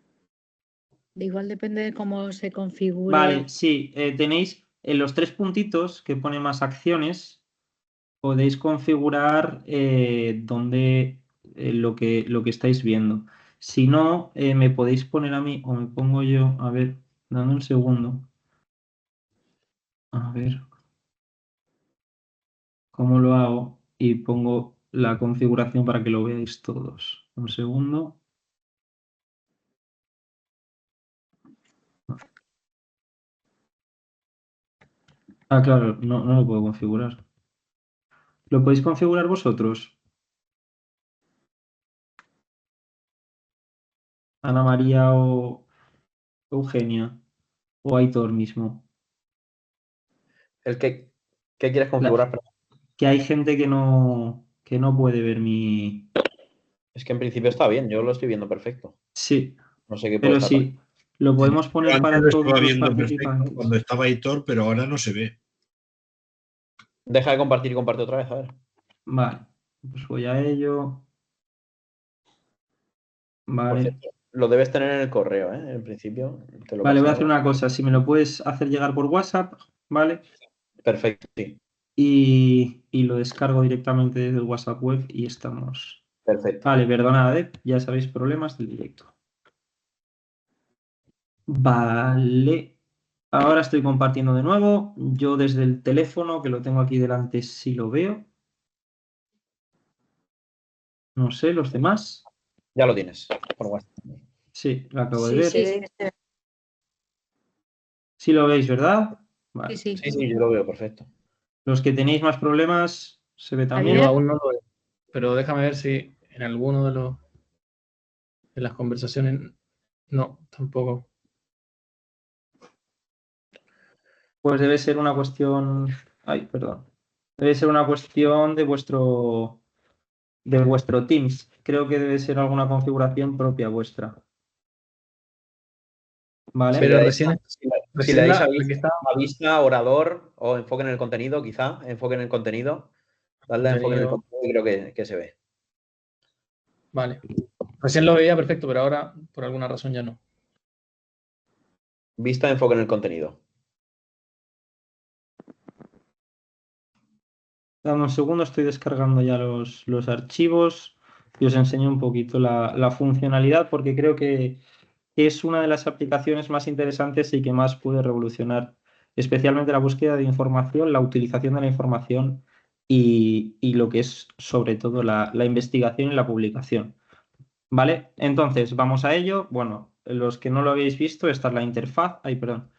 Speaker 4: Igual depende de cómo se configure.
Speaker 5: Vale, sí, tenéis en los 3 puntitos que pone más acciones, podéis configurar lo que estáis viendo. Si no, me podéis poner a mí o me pongo yo, a ver, dame un segundo. A ver cómo lo hago y pongo la configuración para que lo veáis todos. Un segundo. Ah, claro, no lo puedo configurar. ¿Lo podéis configurar vosotros? Ana María o Eugenia o Aitor mismo.
Speaker 6: ¿Qué quieres configurar?
Speaker 5: Que hay gente que no puede ver mi...
Speaker 6: Es que en principio está bien, yo lo estoy viendo perfecto.
Speaker 5: Sí,
Speaker 6: No sé qué puede
Speaker 5: pero
Speaker 6: estar
Speaker 5: sí, lo podemos
Speaker 8: Yo
Speaker 5: poner
Speaker 8: antes
Speaker 5: para
Speaker 8: lo
Speaker 5: todos
Speaker 8: estaba
Speaker 5: los
Speaker 8: viendo perfecto
Speaker 5: participantes.
Speaker 8: cuando estaba Hitor, pero ahora no se ve.
Speaker 6: Deja de compartir y comparte otra vez, a ver.
Speaker 5: Vale, pues voy a ello.
Speaker 6: Por
Speaker 5: Vale.
Speaker 6: cierto, lo debes tener en el correo, ¿eh? En principio. Te lo
Speaker 5: Vale, voy a
Speaker 6: paso
Speaker 5: hacer una cosa. Si me lo puedes hacer llegar por WhatsApp, ¿vale?
Speaker 6: Perfecto, sí.
Speaker 5: Y lo descargo directamente desde el WhatsApp web y estamos.
Speaker 6: Perfecto.
Speaker 5: Vale, perdonad, ya sabéis, problemas del directo. Vale. Ahora estoy compartiendo de nuevo. Yo desde el teléfono, que lo tengo aquí delante, sí lo veo. No sé, los demás.
Speaker 6: Ya lo tienes. Por WhatsApp.
Speaker 5: Sí, lo acabo de
Speaker 4: Sí,
Speaker 5: ver.
Speaker 4: sí,
Speaker 5: Sí lo veis, ¿verdad? Vale.
Speaker 4: sí.
Speaker 6: Sí, yo lo veo perfecto.
Speaker 5: Los que tenéis más problemas, se ve también.
Speaker 7: Yo aún no lo veo. Pero déjame ver si en alguno de las conversaciones. No, tampoco.
Speaker 5: Pues debe ser una cuestión. Ay, perdón. Debe ser una cuestión de vuestro Teams. Creo que debe ser alguna configuración propia vuestra. ¿Vale?
Speaker 7: Pero
Speaker 6: le
Speaker 7: recién
Speaker 6: le dais
Speaker 7: la que está
Speaker 6: a vista, orador o enfoque en el contenido, quizá, enfoque en el contenido. Dale a enfoque en el contenido y creo que se ve.
Speaker 7: Vale. Recién lo veía perfecto, pero ahora por alguna razón ya no.
Speaker 6: Vista, enfoque en el contenido.
Speaker 5: Dame un segundo, estoy descargando ya los archivos y os enseño un poquito la funcionalidad porque creo que es una de las aplicaciones más interesantes y que más puede revolucionar, especialmente la búsqueda de información, la utilización de la información y lo que es sobre todo la investigación y la publicación. ¿Vale? Entonces, vamos a ello. Bueno, los que no lo habéis visto, esta es la interfaz. Ay, perdón.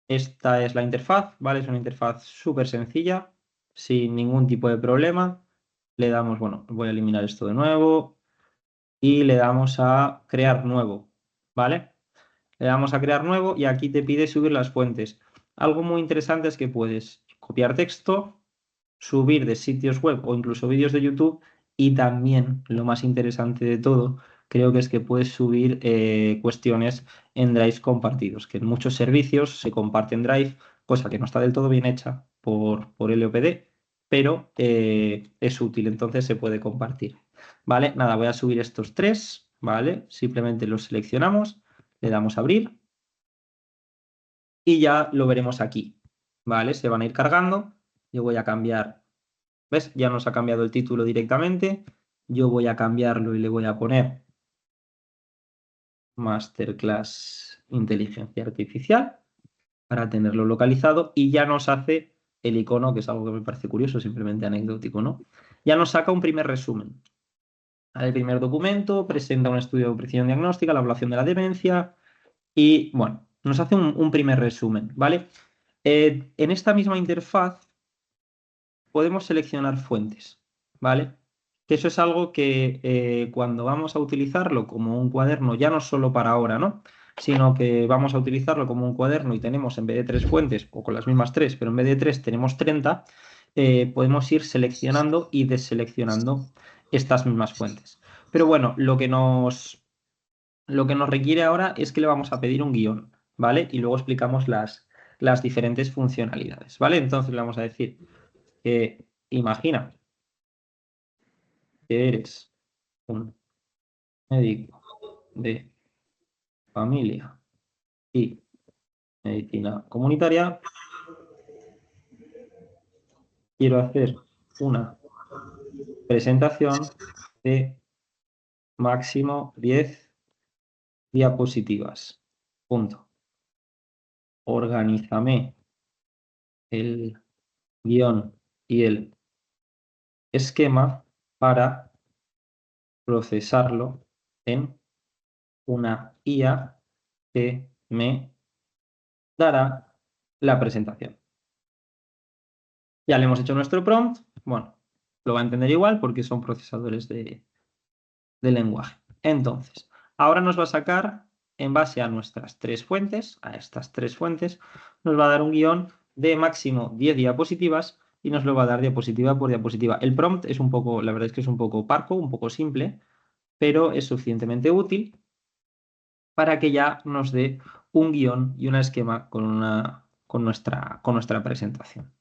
Speaker 5: Esta es la interfaz, ¿vale? Es una interfaz súper sencilla, sin ningún tipo de problema. Le damos, bueno, voy a eliminar esto de nuevo y le damos a crear nuevo, ¿vale? Le damos a crear nuevo y aquí te pide subir las fuentes. Algo muy interesante es que puedes copiar texto, subir de sitios web o incluso vídeos de YouTube y también, lo más interesante de todo, creo que es que puedes subir cuestiones en drives compartidos, que en muchos servicios se comparten drive, cosa que no está del todo bien hecha por LOPD, pero es útil, entonces se puede compartir. Vale, nada, voy a subir estos 3, ¿vale? Simplemente los seleccionamos, le damos a abrir y ya lo veremos aquí, ¿vale? Se van a ir cargando. Yo voy a cambiar, ¿ves? Ya nos ha cambiado el título directamente. Yo voy a cambiarlo y le voy a poner Masterclass Inteligencia Artificial para tenerlo localizado y ya nos hace el icono, que es algo que me parece curioso, simplemente anecdótico, ¿no? Ya nos saca un primer resumen. El primer documento presenta un estudio de precisión diagnóstica, la evaluación de la demencia y, bueno, nos hace un primer resumen, ¿vale? En esta misma interfaz podemos seleccionar fuentes, ¿vale? Que eso es algo que cuando vamos a utilizarlo como un cuaderno, ya no solo para ahora, ¿no? Sino que vamos a utilizarlo como un cuaderno y tenemos en vez de 3 fuentes, o con las mismas 3, pero en vez de 3 tenemos 30, podemos ir seleccionando y deseleccionando estas mismas fuentes. Pero bueno, lo que nos requiere ahora es que le vamos a pedir un guión, ¿vale? Y luego explicamos las diferentes funcionalidades, ¿vale? Entonces le vamos a decir que imagina que eres un médico de familia y medicina comunitaria. Quiero hacer una presentación de máximo 10 diapositivas. Punto. Organízame el guión y el esquema para procesarlo en una IA que me dará la presentación. Ya le hemos hecho nuestro prompt. Bueno, lo va a entender igual porque son procesadores de lenguaje. Entonces, ahora nos va a sacar, en base a nuestras 3 fuentes, a estas 3 fuentes, nos va a dar un guión de máximo 10 diapositivas y nos lo va a dar diapositiva por diapositiva. El prompt es un poco, la verdad es que es un poco parco, un poco simple, pero es suficientemente útil para que ya nos dé un guión y un esquema con nuestra presentación.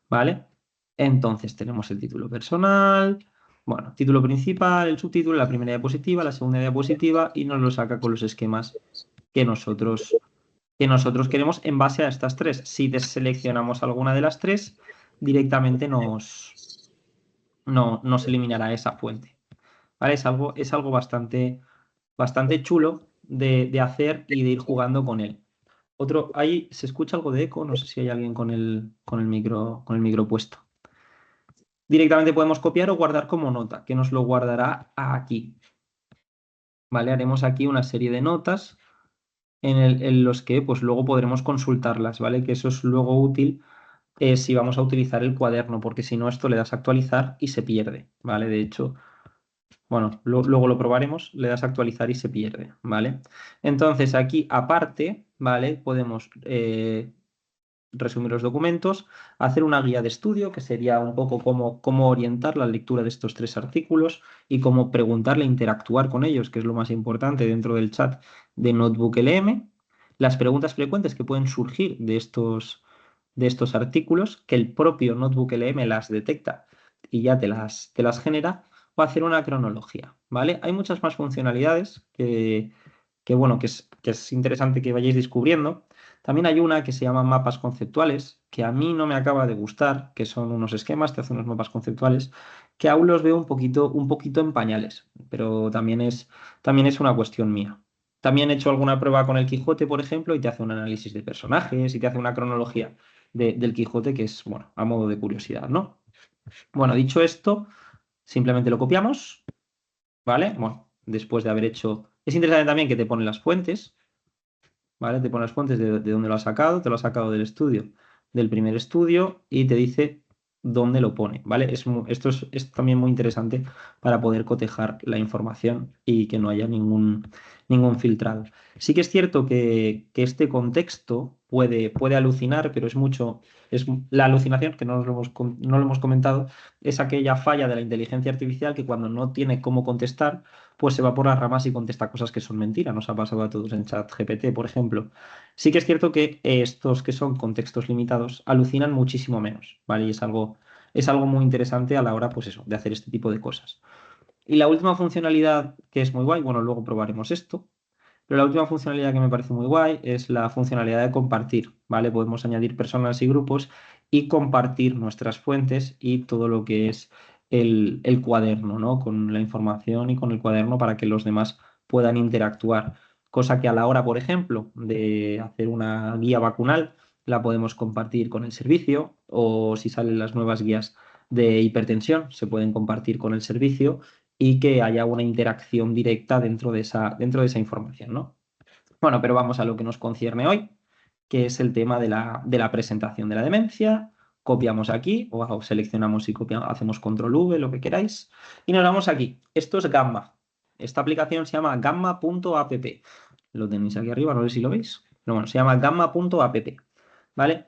Speaker 5: ¿Vale? Entonces tenemos el título personal, bueno, título principal, el subtítulo, la primera diapositiva, la segunda diapositiva y nos lo saca con los esquemas que nosotros queremos en base a estas 3. Si deseleccionamos alguna de las 3, directamente nos eliminará esa fuente. ¿Vale? Es algo bastante chulo de hacer y de ir jugando con él. Ahí se escucha algo de eco, no sé si hay alguien con el micro puesto. Directamente podemos copiar o guardar como nota, que nos lo guardará aquí. ¿Vale? Haremos aquí una serie de notas en los que pues luego podremos consultarlas, ¿vale? Que eso es luego útil si vamos a utilizar el cuaderno, porque si no esto le das a actualizar y se pierde, ¿vale? De hecho, bueno, luego lo probaremos, le das a actualizar y se pierde, ¿vale? Entonces aquí aparte, ¿vale? Podemos resumir los documentos, hacer una guía de estudio, que sería un poco cómo orientar la lectura de estos 3 artículos y cómo preguntarle, interactuar con ellos, que es lo más importante dentro del chat de NotebookLM, las preguntas frecuentes que pueden surgir de estos artículos, que el propio NotebookLM las detecta y ya te las genera, o hacer una cronología, ¿vale? Hay muchas más funcionalidades que es interesante que vayáis descubriendo. También hay una que se llama mapas conceptuales, que a mí no me acaba de gustar, que son unos esquemas, te hacen unos mapas conceptuales, que aún los veo un poquito en pañales, pero también es una cuestión mía. También he hecho alguna prueba con el Quijote, por ejemplo, y te hace un análisis de personajes y te hace una cronología del Quijote, que es, bueno, a modo de curiosidad, ¿no? Bueno, dicho esto, simplemente lo copiamos, ¿vale? Bueno, después de haber hecho... Es interesante también que te pone las fuentes, ¿vale? Te pone las fuentes de dónde lo has sacado, te lo has sacado del estudio, del primer estudio, y te dice dónde lo pone, ¿vale? Esto es también muy interesante para poder cotejar la información y que no haya ningún filtrado. Sí que es cierto que este contexto puede alucinar, pero es la alucinación, que no lo hemos comentado, es aquella falla de la inteligencia artificial que cuando no tiene cómo contestar, pues se va por las ramas y contesta cosas que son mentiras. Nos ha pasado a todos en ChatGPT, por ejemplo. Sí que es cierto que estos que son contextos limitados alucinan muchísimo menos, ¿vale? Y es algo muy interesante a la hora, pues eso, de hacer este tipo de cosas. Y la última funcionalidad que es muy guay, bueno, luego probaremos esto, pero la última funcionalidad que me parece muy guay es la funcionalidad de compartir, ¿vale? Podemos añadir personas y grupos y compartir nuestras fuentes y todo lo que es el cuaderno, ¿no? Con la información y con el cuaderno para que los demás puedan interactuar. Cosa que a la hora, por ejemplo, de hacer una guía vacunal, la podemos compartir con el servicio, o si salen las nuevas guías de hipertensión, se pueden compartir con el servicio y que haya una interacción directa dentro de esa información, ¿no? Bueno, pero vamos a lo que nos concierne hoy, que es el tema de la presentación de la demencia. Copiamos aquí, o seleccionamos y copiamos, hacemos control V, lo que queráis, y nos vamos aquí. Esto es Gamma. Esta aplicación se llama gamma.app. Lo tenéis aquí arriba, no sé si lo veis. Pero bueno, se llama gamma.app, ¿vale?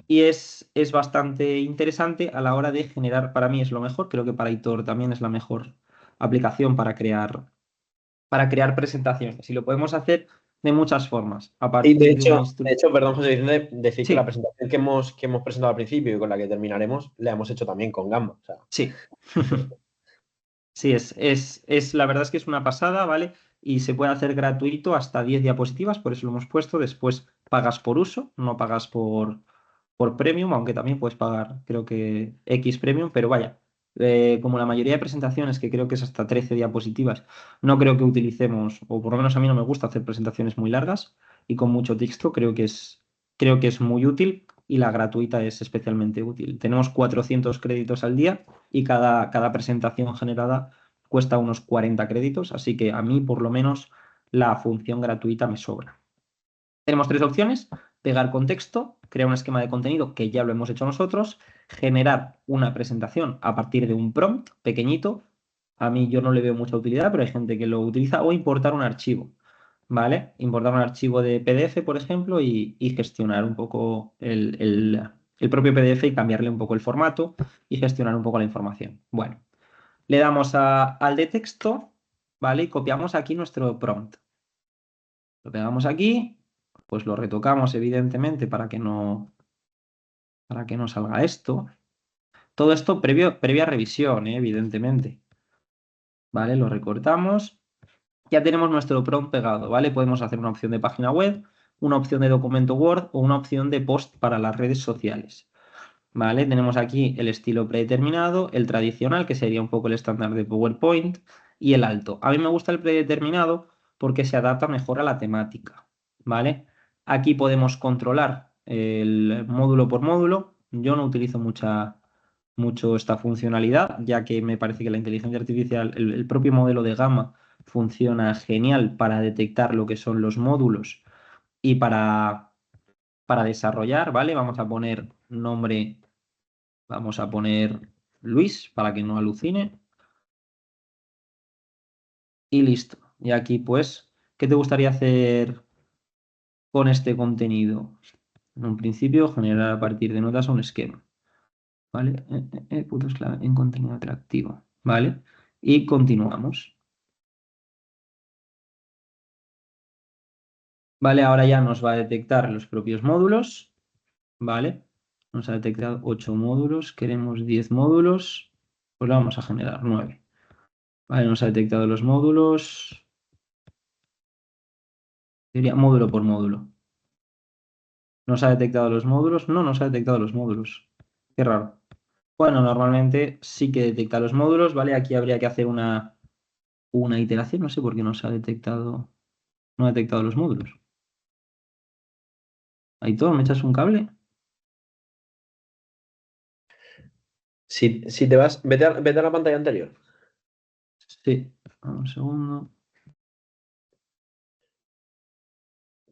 Speaker 5: Y es bastante interesante a la hora de generar, para mí es lo mejor, creo que para Aitor también es la mejor aplicación para crear presentaciones. Y lo podemos hacer de muchas formas. A
Speaker 6: Y
Speaker 5: partir
Speaker 6: de
Speaker 5: de una
Speaker 6: hecho, perdón, José Vicente, decir
Speaker 5: Sí.
Speaker 6: que la presentación que hemos presentado al principio y con la que terminaremos, la hemos hecho también con Gamma. O sea,
Speaker 5: Sí. Sí, la verdad es que es una pasada, ¿vale? Y se puede hacer gratuito hasta 10 diapositivas, por eso lo hemos puesto. Después pagas por uso, no pagas por premium, aunque también puedes pagar, creo que X premium, pero vaya, como la mayoría de presentaciones, que creo que es hasta 13 diapositivas, no creo que utilicemos, o por lo menos a mí no me gusta hacer presentaciones muy largas y con mucho texto, creo que es muy útil y la gratuita es especialmente útil. Tenemos 400 créditos al día y cada presentación generada cuesta unos 40 créditos, así que a mí por lo menos la función gratuita me sobra. Tenemos 3 opciones: pegar contexto, crear un esquema de contenido, que ya lo hemos hecho nosotros, generar una presentación a partir de un prompt pequeñito. A mí yo no le veo mucha utilidad, pero hay gente que lo utiliza, o importar un archivo, ¿vale? Importar un archivo de PDF, por ejemplo, y gestionar un poco el propio PDF y cambiarle un poco el formato y gestionar un poco la información. Bueno, le damos al de texto, ¿vale? Y copiamos aquí nuestro prompt. Lo pegamos aquí, pues lo retocamos evidentemente para que no salga esto. Todo esto previa revisión, evidentemente. ¿Vale? Lo recortamos. Ya tenemos nuestro prompt pegado, ¿vale? Podemos hacer una opción de página web, una opción de documento Word o una opción de post para las redes sociales. ¿Vale? Tenemos aquí el estilo predeterminado, el tradicional, que sería un poco el estándar de PowerPoint, y el alto. A mí me gusta el predeterminado porque se adapta mejor a la temática, ¿vale? Aquí podemos controlar el módulo por módulo. Yo no utilizo mucho esta funcionalidad, ya que me parece que la inteligencia artificial, el propio modelo de Gamma, funciona genial para detectar lo que son los módulos y para desarrollar, ¿vale? Vamos a poner nombre, vamos a poner Luis para que no alucine. Y listo. Y aquí, pues, ¿qué te gustaría hacer con este contenido? En un principio, generar a partir de notas un esquema. ¿Vale? Puntos clave en contenido atractivo. ¿Vale? Y continuamos. Vale, ahora ya nos va a detectar los propios módulos. ¿Vale? Nos ha detectado 8 módulos. Queremos 10 módulos. Pues le vamos a generar 9. Vale, nos ha detectado los módulos. Sería módulo por módulo. ¿Nos ha detectado los módulos? No nos ha detectado los módulos. Qué raro. Bueno, normalmente sí que detecta los módulos, ¿vale? Aquí habría que hacer una iteración. No sé por qué no ha detectado los módulos. Aitor, ¿me echas un cable?
Speaker 6: si te vas, vete a la pantalla anterior.
Speaker 5: Sí. Un segundo.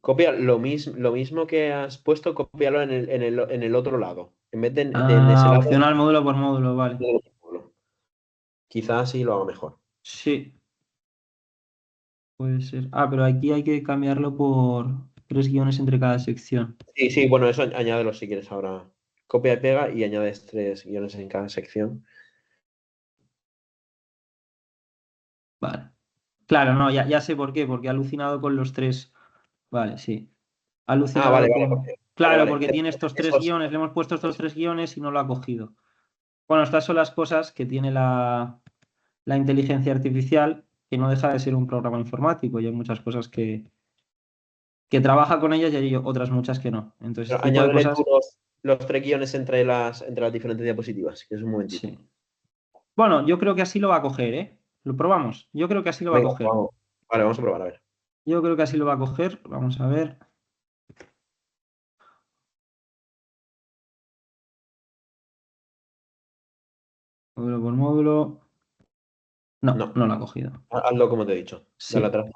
Speaker 6: Copia lo mismo que has puesto, cópialo en el otro lado. En vez de en
Speaker 5: Ah,
Speaker 6: ese lado.
Speaker 5: opcional módulo por módulo, vale.
Speaker 6: Quizás así lo haga mejor.
Speaker 5: Sí. Puede ser. Ah, pero aquí hay que cambiarlo por 3 guiones entre cada sección.
Speaker 6: Sí, bueno, eso añádelo si quieres ahora. Copia y pega y añades 3 guiones en cada sección.
Speaker 5: Vale. Claro, no, ya sé por qué, porque ha alucinado con los 3. Vale, sí. Ha alucinado
Speaker 6: Vale,
Speaker 5: con. Claro,
Speaker 6: vale.
Speaker 5: porque tiene estos 3 guiones, le hemos puesto estos 3 guiones y no lo ha cogido. Bueno, estas son las cosas que tiene la la inteligencia artificial, que no deja de ser un programa informático y hay muchas cosas que trabaja con ellas y hay otras muchas que no. Entonces,
Speaker 6: Pero
Speaker 5: este tipo de
Speaker 6: añádele
Speaker 5: cosas,
Speaker 6: tú los 3 guiones entre las diferentes diapositivas, que es un momentito.
Speaker 5: sí. Bueno, yo creo que así lo va a coger, ¿eh? ¿Lo probamos? Yo creo que así lo va a
Speaker 6: Venga,
Speaker 5: coger.
Speaker 6: vamos. Vale, vamos a probar, a ver.
Speaker 5: Yo creo que así lo va a coger. Vamos a ver. Módulo por módulo. No,
Speaker 6: No.
Speaker 5: no lo ha cogido.
Speaker 6: Hazlo como te he dicho.
Speaker 5: Sí.
Speaker 6: Dale atrás.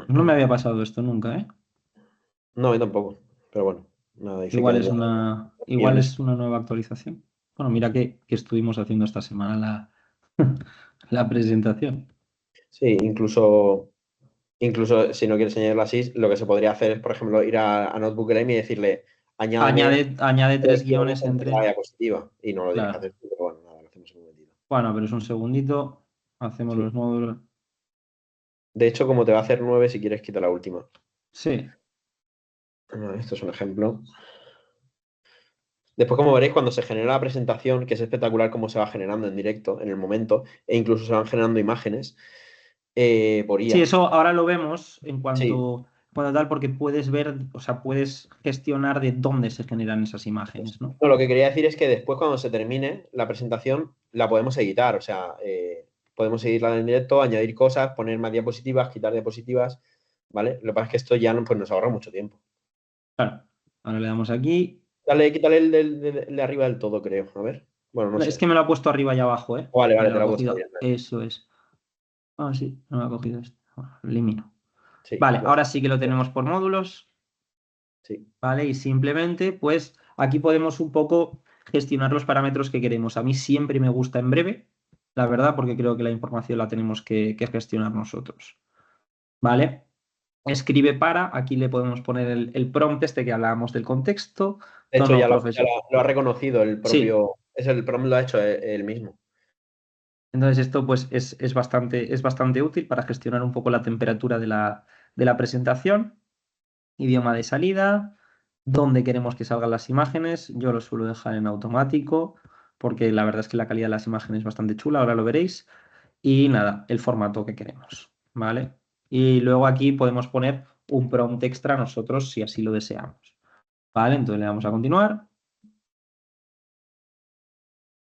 Speaker 5: No me había pasado esto nunca, ¿eh?
Speaker 6: No, yo tampoco. Pero bueno, nada, dice
Speaker 5: Igual
Speaker 6: que
Speaker 5: es igual es una nueva actualización. Bueno, mira que estuvimos haciendo esta semana la presentación.
Speaker 6: Sí, incluso si no quieres añadirlo así, lo que se podría hacer es, por ejemplo, ir a Notebook LM y decirle
Speaker 5: Añade 3 guiones
Speaker 6: la
Speaker 5: entre.
Speaker 6: diapositiva. Y no lo tienes que
Speaker 5: Claro.
Speaker 6: hacer tú, pero bueno, nada, lo hacemos en un momentito.
Speaker 5: Bueno, pero es un segundito. Hacemos
Speaker 6: Sí.
Speaker 5: los módulos.
Speaker 6: De hecho, como te va a hacer 9, si quieres, quita la última.
Speaker 5: Sí.
Speaker 6: Esto es un ejemplo. Después, como veréis, cuando se genera la presentación, que es espectacular cómo se va generando en directo, en el momento, e incluso se van generando imágenes por IA.
Speaker 5: Sí, eso ahora lo vemos en
Speaker 6: Sí.
Speaker 5: cuanto tal, porque puedes ver, o sea, puedes gestionar de dónde se generan esas imágenes, ¿no?
Speaker 6: No, lo que quería decir es que después, cuando se termine la presentación, la podemos editar. O sea, podemos seguirla en directo, añadir cosas, poner más diapositivas, quitar diapositivas, ¿vale? Lo que pasa es que esto ya pues, nos ahorra mucho tiempo.
Speaker 5: Claro. Ahora le damos aquí.
Speaker 6: Quítale el de arriba del todo, creo. A ver. Bueno, no sé.
Speaker 5: Es que me lo ha puesto arriba y abajo, ¿eh?
Speaker 6: Vale,
Speaker 5: Me
Speaker 6: te lo
Speaker 5: ha
Speaker 6: he puesto
Speaker 5: cogido.
Speaker 6: bien.
Speaker 5: Eso es. Ah, sí, no me ha cogido esto. Bueno, lo elimino.
Speaker 6: Sí,
Speaker 5: Vale,
Speaker 6: ya
Speaker 5: ahora
Speaker 6: está.
Speaker 5: sí que lo tenemos por módulos.
Speaker 6: Sí.
Speaker 5: ¿Vale? Y simplemente, pues aquí podemos un poco gestionar los parámetros que queremos. A mí siempre me gusta en breve, la verdad, porque creo que la información la tenemos que gestionar nosotros. ¿Vale? Escribe para, aquí le podemos poner el prompt este que hablábamos del contexto.
Speaker 6: De hecho,
Speaker 5: Tono
Speaker 6: ya lo
Speaker 5: profesor.
Speaker 6: ha reconocido el propio.
Speaker 5: Sí.
Speaker 6: Es el prompt, lo ha hecho él mismo.
Speaker 5: Entonces esto pues es bastante útil para gestionar un poco la temperatura de la presentación. Idioma de salida, dónde queremos que salgan las imágenes. Yo lo suelo dejar en automático porque la verdad es que la calidad de las imágenes es bastante chula, ahora lo veréis. Y nada, el formato que queremos, ¿vale? Y luego aquí podemos poner un prompt extra nosotros si así lo deseamos. ¿Vale? Entonces le damos a continuar.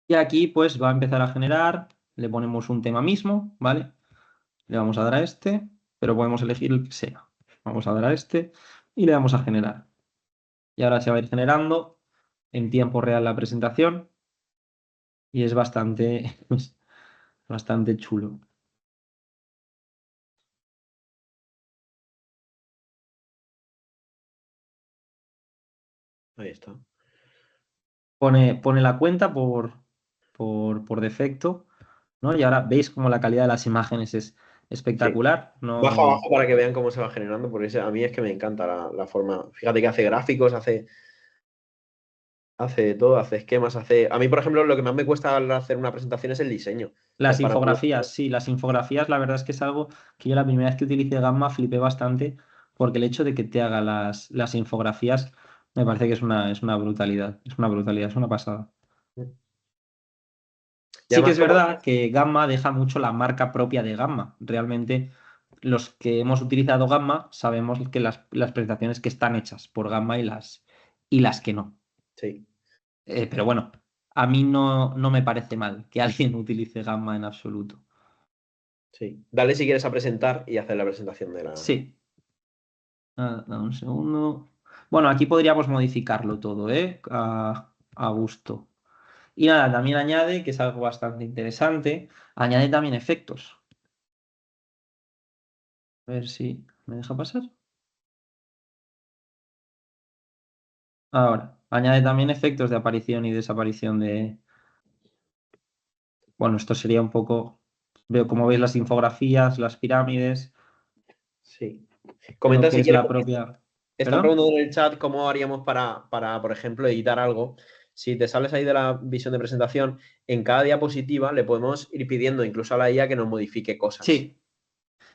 Speaker 5: Y aquí pues va a empezar a generar, le ponemos un tema mismo, ¿vale? Le vamos a dar a este, pero podemos elegir el que sea. Vamos a dar a este y le damos a generar. Y ahora se va a ir generando en tiempo real la presentación y es bastante chulo.
Speaker 6: Ahí está.
Speaker 5: Pone la cuenta por defecto, ¿no? Y ahora veis como la calidad de las imágenes es espectacular. No...
Speaker 6: Baja abajo para que vean cómo se va generando, porque a mí es que me encanta la forma. Fíjate que hace gráficos, hace todo, hace esquemas, A mí, por ejemplo, lo que más me cuesta al hacer una presentación es el diseño.
Speaker 5: Las
Speaker 6: Para mí-
Speaker 5: infografías, sí, las infografías, la verdad es que es algo que yo la primera vez que utilicé Gamma flipé bastante, porque el hecho de que te haga las infografías me parece que es una brutalidad, es una pasada.
Speaker 6: Y
Speaker 5: Sí que
Speaker 6: además,
Speaker 5: es verdad que Gamma deja mucho la marca propia de Gamma. Realmente, los que hemos utilizado Gamma sabemos que las presentaciones que están hechas por Gamma y las que no.
Speaker 6: Sí.
Speaker 5: Pero bueno, a mí no me parece mal que alguien utilice Gamma en absoluto.
Speaker 6: Sí. Dale si quieres a presentar y hacer la presentación de la.
Speaker 5: Sí. Dame un segundo. Bueno, aquí podríamos modificarlo todo, ¿eh? A gusto. Y nada, también añade, que es algo bastante interesante, añade también efectos. A ver si me deja pasar. Ahora, añade también efectos de aparición y desaparición de... Bueno, esto sería un poco... Veo, como veis, las infografías, las pirámides,
Speaker 6: Sí.
Speaker 5: lo
Speaker 6: Comenta
Speaker 5: que
Speaker 6: si
Speaker 5: es
Speaker 6: quieres.
Speaker 5: la propia...
Speaker 6: Están
Speaker 5: ¿Perdón?
Speaker 6: preguntando en el chat cómo haríamos para, por ejemplo, editar algo. Si te sales ahí de la visión de presentación, en cada diapositiva le podemos ir pidiendo incluso a la IA que nos modifique cosas.
Speaker 5: Sí.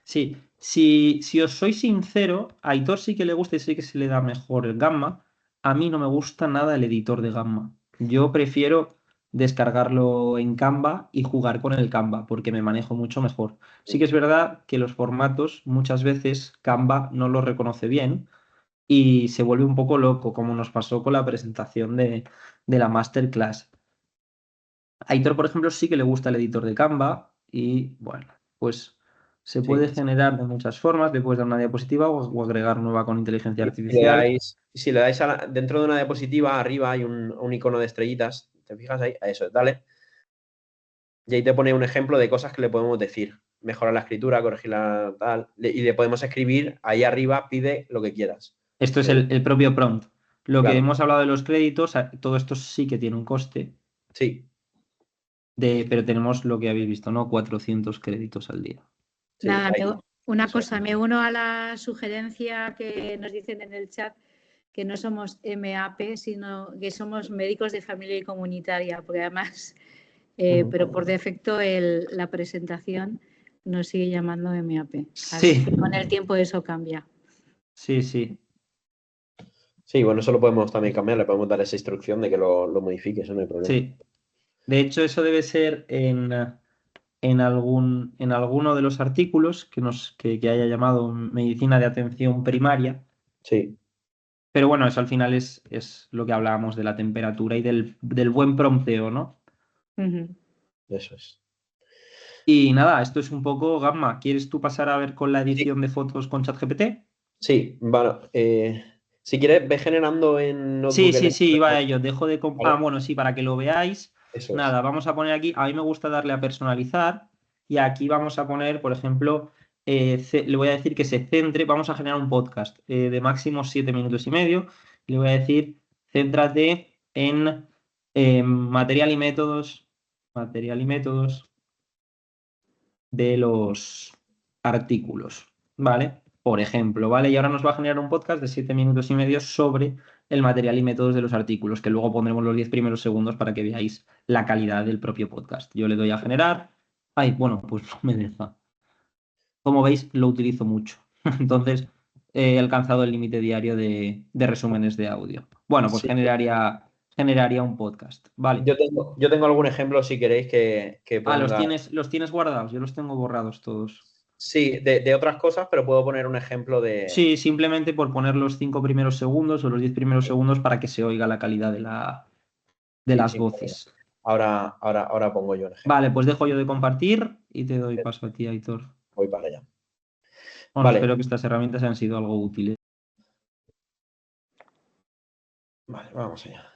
Speaker 5: Sí. Si os soy sincero, a Aitor sí que le gusta y sí que se le da mejor el Gamma. A mí no me gusta nada el editor de Gamma. Yo prefiero descargarlo en Canva y jugar con el Canva porque me manejo mucho mejor. Sí que es verdad que los formatos muchas veces Canva no los reconoce bien y se vuelve un poco loco, como nos pasó con la presentación de la masterclass. A Aitor, por ejemplo, sí que le gusta el editor de Canva y bueno, pues se puede
Speaker 6: Sí.
Speaker 5: generar de muchas formas, le puedes dar una diapositiva o agregar nueva con inteligencia
Speaker 6: Si le
Speaker 5: artificial.
Speaker 6: dais, si le dais dentro de una diapositiva, arriba hay un icono de estrellitas. ¿Te fijas ahí? A eso, dale. Y ahí te pone un ejemplo de cosas que le podemos decir. Mejorar la escritura, corregir la tal. Y le podemos escribir ahí arriba, pide lo que quieras.
Speaker 5: Esto es el propio prompt. Lo que
Speaker 6: Claro.
Speaker 5: hemos hablado de los créditos, todo esto sí que tiene un coste,
Speaker 6: Sí.
Speaker 5: pero tenemos lo que habéis visto, ¿no? 400 créditos al día.
Speaker 6: Sí,
Speaker 4: Nada,
Speaker 6: ahí.
Speaker 4: una
Speaker 6: Eso.
Speaker 4: cosa, me uno a la sugerencia que nos dicen en el chat que no somos MAP, sino que somos médicos de familia y comunitaria, porque además, pero por defecto la presentación nos sigue llamando MAP. Así
Speaker 5: Sí,
Speaker 4: que con el tiempo eso cambia.
Speaker 5: sí, sí.
Speaker 6: Sí, bueno, eso lo podemos también cambiar, le podemos dar esa instrucción de que lo modifique, eso no hay problema.
Speaker 5: Sí. De hecho, eso debe ser en alguno de los artículos que haya llamado medicina de atención primaria.
Speaker 6: Sí.
Speaker 5: Pero bueno, eso al final es lo que hablábamos de la temperatura y del buen prompteo, ¿no?
Speaker 4: Ujú.
Speaker 6: Eso es.
Speaker 5: Y nada, esto es un poco Gamma. ¿Quieres tú pasar a ver con la edición de fotos con ChatGPT?
Speaker 6: Sí, bueno, si quieres, ve generando en
Speaker 5: Sí,
Speaker 6: Notebook.
Speaker 5: sí, iba a ello. Dejo de...
Speaker 6: ¿Vale?
Speaker 5: bueno, sí, para que lo veáis.
Speaker 6: Eso es.
Speaker 5: Nada, vamos a poner aquí, a mí me gusta darle a personalizar y aquí vamos a poner, por ejemplo, le voy a decir que se centre, vamos a generar un podcast de máximo 7 minutos y medio. Y le voy a decir, céntrate en material y métodos de los artículos, ¿vale? Por ejemplo, ¿vale? Y ahora nos va a generar un podcast de 7 minutos y medio sobre el material y métodos de los artículos, que luego pondremos los 10 primeros segundos para que veáis la calidad del propio podcast. Yo le doy a generar. Ay, bueno, pues no me deja. Como veis, lo utilizo mucho. Entonces, he alcanzado el límite diario de resúmenes de audio. Bueno, pues
Speaker 6: Sí.
Speaker 5: generaría un podcast, ¿vale?
Speaker 6: Yo tengo algún ejemplo, si queréis, que
Speaker 5: Ah,
Speaker 6: ponga.
Speaker 5: los tienes guardados, yo los tengo borrados todos.
Speaker 6: Sí, de otras cosas, pero puedo poner un ejemplo de.
Speaker 5: Sí, simplemente por poner los 5 primeros segundos o los 10 primeros segundos para que se oiga la calidad de
Speaker 6: Sí,
Speaker 5: las
Speaker 6: sin
Speaker 5: voces.
Speaker 6: problema. Ahora pongo yo un ejemplo.
Speaker 5: Vale, pues dejo yo de compartir y te doy paso a ti, Aitor.
Speaker 6: Voy para allá.
Speaker 5: Bueno,
Speaker 6: Vale.
Speaker 5: espero que estas herramientas hayan sido algo útiles.
Speaker 6: Vale, vamos allá.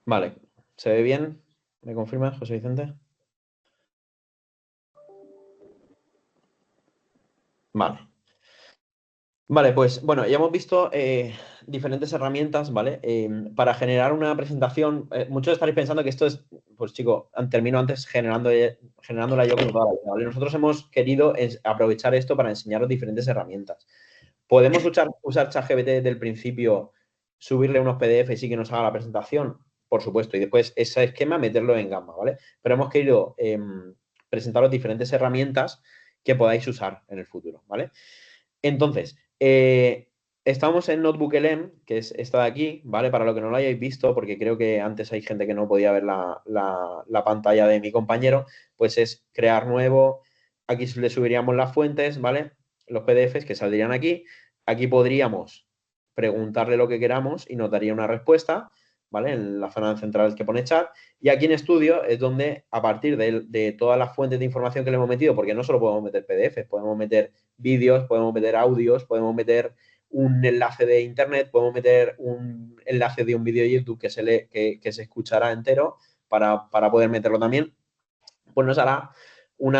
Speaker 6: Vale, ¿se ve bien? ¿Me confirmas, José Vicente? Vale. Vale, pues bueno, ya hemos visto diferentes herramientas, ¿vale? Para generar una presentación, muchos estaréis pensando que esto es, pues chico, termino antes generándola yo con toda la vida, ¿vale? Nosotros hemos querido aprovechar esto para enseñaros diferentes herramientas. ¿Podemos usar ChatGPT desde el principio, subirle unos PDFs y que nos haga la presentación? Por supuesto, y después ese esquema meterlo en Gamma, ¿vale? Pero hemos querido presentaros diferentes herramientas que podáis usar en el futuro, ¿vale? Entonces, estamos en NotebookLM, que es esta de aquí, ¿vale? Para lo que no lo hayáis visto, porque creo que antes hay gente que no podía ver la pantalla de mi compañero, pues es crear nuevo. Aquí le subiríamos las fuentes, ¿vale? Los PDFs que saldrían aquí. Aquí podríamos preguntarle lo que queramos y nos daría una respuesta, ¿vale? En la zona central que pone chat. Y aquí en estudio es donde, a partir de todas las fuentes de información que le hemos metido, porque no solo podemos meter PDFs, podemos meter vídeos, podemos meter audios, podemos meter un enlace de internet, podemos meter un enlace de un vídeo de YouTube que se escuchará entero para poder meterlo también, pues nos hará un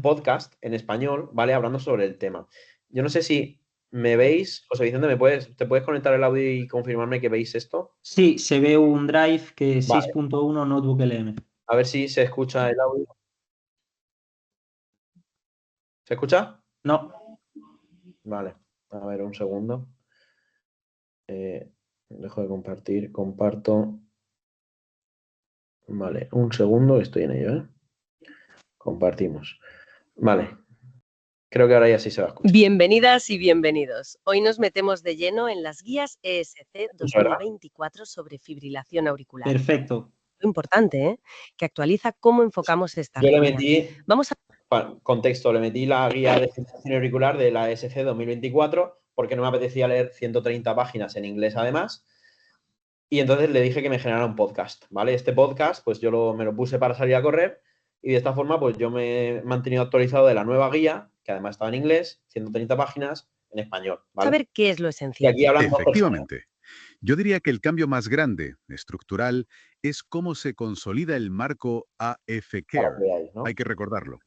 Speaker 6: podcast en español, ¿vale? Hablando sobre el tema. Yo no sé si me veis, José Vicente, ¿te puedes conectar el audio y confirmarme que veis esto?
Speaker 5: Sí, se ve un drive que es
Speaker 6: Vale.
Speaker 5: 6.1 Notebook LM.
Speaker 6: A ver si se escucha el audio. ¿Se escucha?
Speaker 5: No.
Speaker 6: Vale. A ver, un segundo. Dejo de compartir. Comparto. Vale, un segundo, estoy en ello, ¿eh? Compartimos. Vale. Creo que ahora ya sí se va a escuchar.
Speaker 9: Bienvenidas y bienvenidos. Hoy nos metemos de lleno en las guías ESC 2024 sobre fibrilación auricular.
Speaker 5: Perfecto.
Speaker 9: Lo importante, ¿eh? Que actualiza cómo enfocamos esta
Speaker 6: Yo le
Speaker 9: arritmia.
Speaker 6: metí,
Speaker 9: Vamos a...
Speaker 6: contexto, le metí la guía de fibrilación auricular de la ESC 2024 porque no me apetecía leer 130 páginas en inglés además. Y entonces le dije que me generara un podcast, ¿vale? Este podcast, pues yo me lo puse para salir a correr y de esta forma, pues yo me he mantenido actualizado de la nueva guía, que además estaba en inglés, 130 páginas, en español, ¿vale?
Speaker 9: Saber qué es lo
Speaker 6: Y
Speaker 9: esencial.
Speaker 6: aquí hablan dos personas.
Speaker 10: Efectivamente. Yo diría que el cambio más grande, estructural, es cómo se consolida el marco AF
Speaker 6: Para
Speaker 10: Care.
Speaker 6: que veáis, ¿no?
Speaker 10: Hay que recordarlo.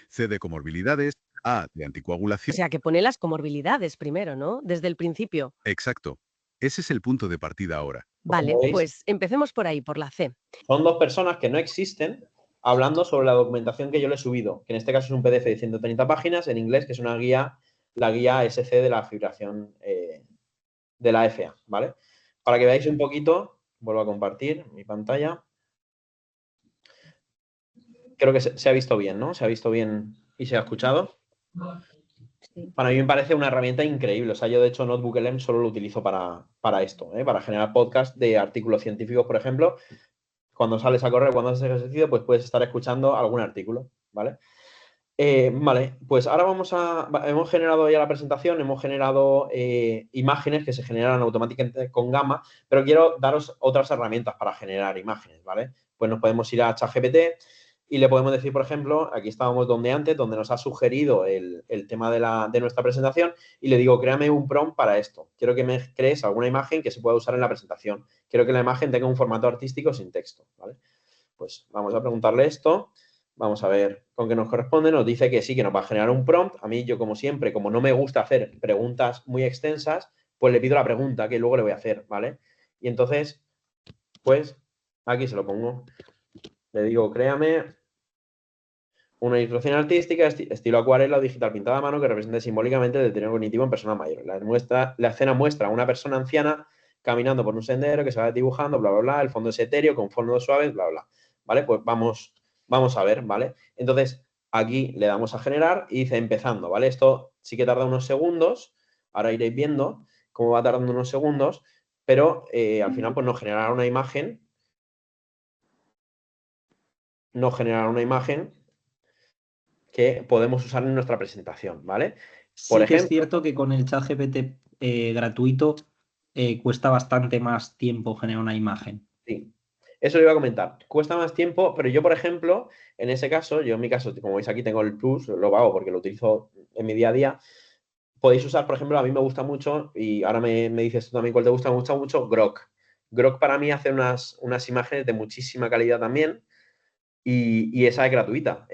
Speaker 10: C de comorbilidades, A de
Speaker 9: O
Speaker 10: anticoagulación.
Speaker 9: sea, que pone las comorbilidades primero, ¿no? Desde el principio.
Speaker 10: Exacto. Ese es el punto de partida ahora.
Speaker 9: Vale,
Speaker 6: Como veis,
Speaker 9: pues empecemos por ahí, por la C.
Speaker 6: son dos personas que no existen hablando sobre la documentación que yo le he subido, que en este caso es un PDF de 130 páginas en inglés, que es una guía, la guía SC de la fibrilación de la FA, ¿vale? Para que veáis un poquito, vuelvo a compartir mi pantalla. Creo que se ha visto bien, ¿no? Se ha visto bien y se ha escuchado.
Speaker 4: Sí.
Speaker 6: Para mí me parece una herramienta increíble. O sea, yo de hecho NotebookLM solo lo utilizo para esto, ¿eh? Para generar podcast de artículos científicos, por ejemplo. Cuando sales a correr, cuando haces ejercicio, pues puedes estar escuchando algún artículo, ¿vale? Vale, pues ahora hemos generado ya la presentación, hemos generado imágenes que se generan automáticamente con Gamma, pero quiero daros otras herramientas para generar imágenes, ¿vale? Pues nos podemos ir a ChatGPT y le podemos decir, por ejemplo, aquí estábamos donde nos ha sugerido el tema de nuestra presentación y le digo, créame un prompt para esto. Quiero que me crees alguna imagen que se pueda usar en la presentación. Quiero que la imagen tenga un formato artístico sin texto, ¿vale? Pues vamos a preguntarle esto. Vamos a ver con qué nos corresponde. Nos dice que sí, que nos va a generar un prompt. A mí, yo como siempre, como no me gusta hacer preguntas muy extensas, pues le pido la pregunta que luego le voy a hacer, ¿vale? Y entonces, pues, aquí se lo pongo. Le digo, créame una ilustración artística, estilo acuarela o digital pintada a mano que represente simbólicamente el deterioro cognitivo en personas mayores. La escena muestra a una persona anciana caminando por un sendero que se va dibujando, bla, bla, bla. El fondo es etéreo, con fondos suaves, bla, bla. ¿Vale? Pues vamos a ver, ¿vale? Entonces, aquí le damos a generar y dice empezando, ¿vale? Esto sí que tarda unos segundos. Ahora iréis viendo cómo va tardando unos segundos, pero al final pues nos generará una imagen. Que podemos usar en nuestra presentación, ¿vale? Por
Speaker 5: Sí que es
Speaker 6: ejemplo,
Speaker 5: cierto que con el ChatGPT gratuito cuesta bastante más tiempo generar una imagen.
Speaker 6: sí, eso le iba a comentar. Cuesta más tiempo, pero yo, por ejemplo, en ese caso, yo en mi caso, como veis aquí tengo el Plus, lo hago porque lo utilizo en mi día a día. Podéis usar, por ejemplo, a mí me gusta mucho, y ahora me dices tú también cuál te gusta, me gusta mucho Grok. Grok para mí hace unas imágenes de muchísima calidad también, y esa es gratuita.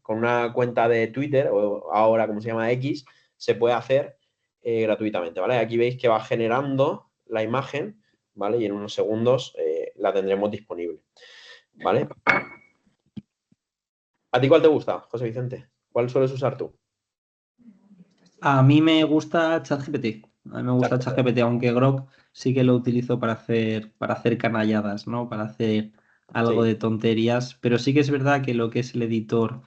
Speaker 6: Con una cuenta de Twitter, o ahora como se llama X, se puede hacer gratuitamente, ¿vale? Aquí veis que va generando la imagen, ¿vale? Y en unos segundos la tendremos disponible, ¿vale? ¿A ti cuál te gusta, José Vicente? ¿Cuál sueles usar tú?
Speaker 5: A mí me gusta ChatGPT. A mí me gusta ChatGPT, aunque Grok sí que lo utilizo para hacer canalladas, ¿no? Para hacer algo
Speaker 6: Sí.
Speaker 5: de tonterías. Pero sí que es verdad que lo que es el editor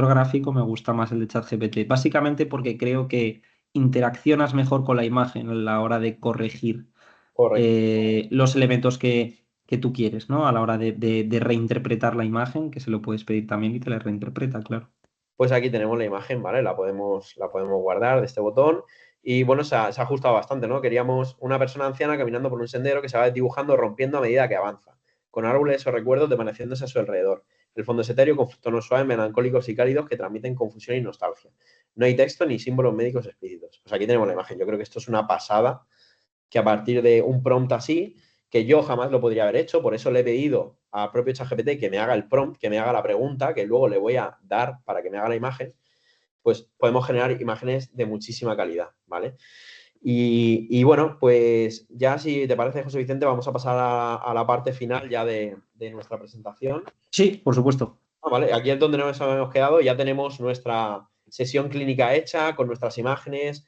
Speaker 5: gráfico me gusta más el de ChatGPT. Básicamente porque creo que interaccionas mejor con la imagen a la hora de corregir
Speaker 6: Correcto.
Speaker 5: los elementos que tú quieres, ¿no? A la hora de reinterpretar la imagen, que se lo puedes pedir también y te la reinterpreta, claro.
Speaker 6: Pues aquí tenemos la imagen, ¿vale? La podemos guardar de este botón. Y bueno, se ha ajustado bastante, ¿no? Queríamos una persona anciana caminando por un sendero que se va dibujando, rompiendo a medida que avanza, con árboles o recuerdos desvaneciéndose a su alrededor. El fondo es etéreo con tonos suaves, melancólicos y cálidos que transmiten confusión y nostalgia. No hay texto ni símbolos médicos explícitos. Pues aquí tenemos la imagen. Yo creo que esto es una pasada, que a partir de un prompt así, que yo jamás lo podría haber hecho, por eso le he pedido a propio ChatGPT que me haga el prompt, que me haga la pregunta, que luego le voy a dar para que me haga la imagen, pues podemos generar imágenes de muchísima calidad, ¿vale? Y bueno, pues ya si te parece, José Vicente, vamos a pasar a la parte final ya de nuestra presentación.
Speaker 5: Sí, por supuesto.
Speaker 6: Vale, aquí es donde nos hemos quedado, ya tenemos nuestra sesión clínica hecha con nuestras imágenes,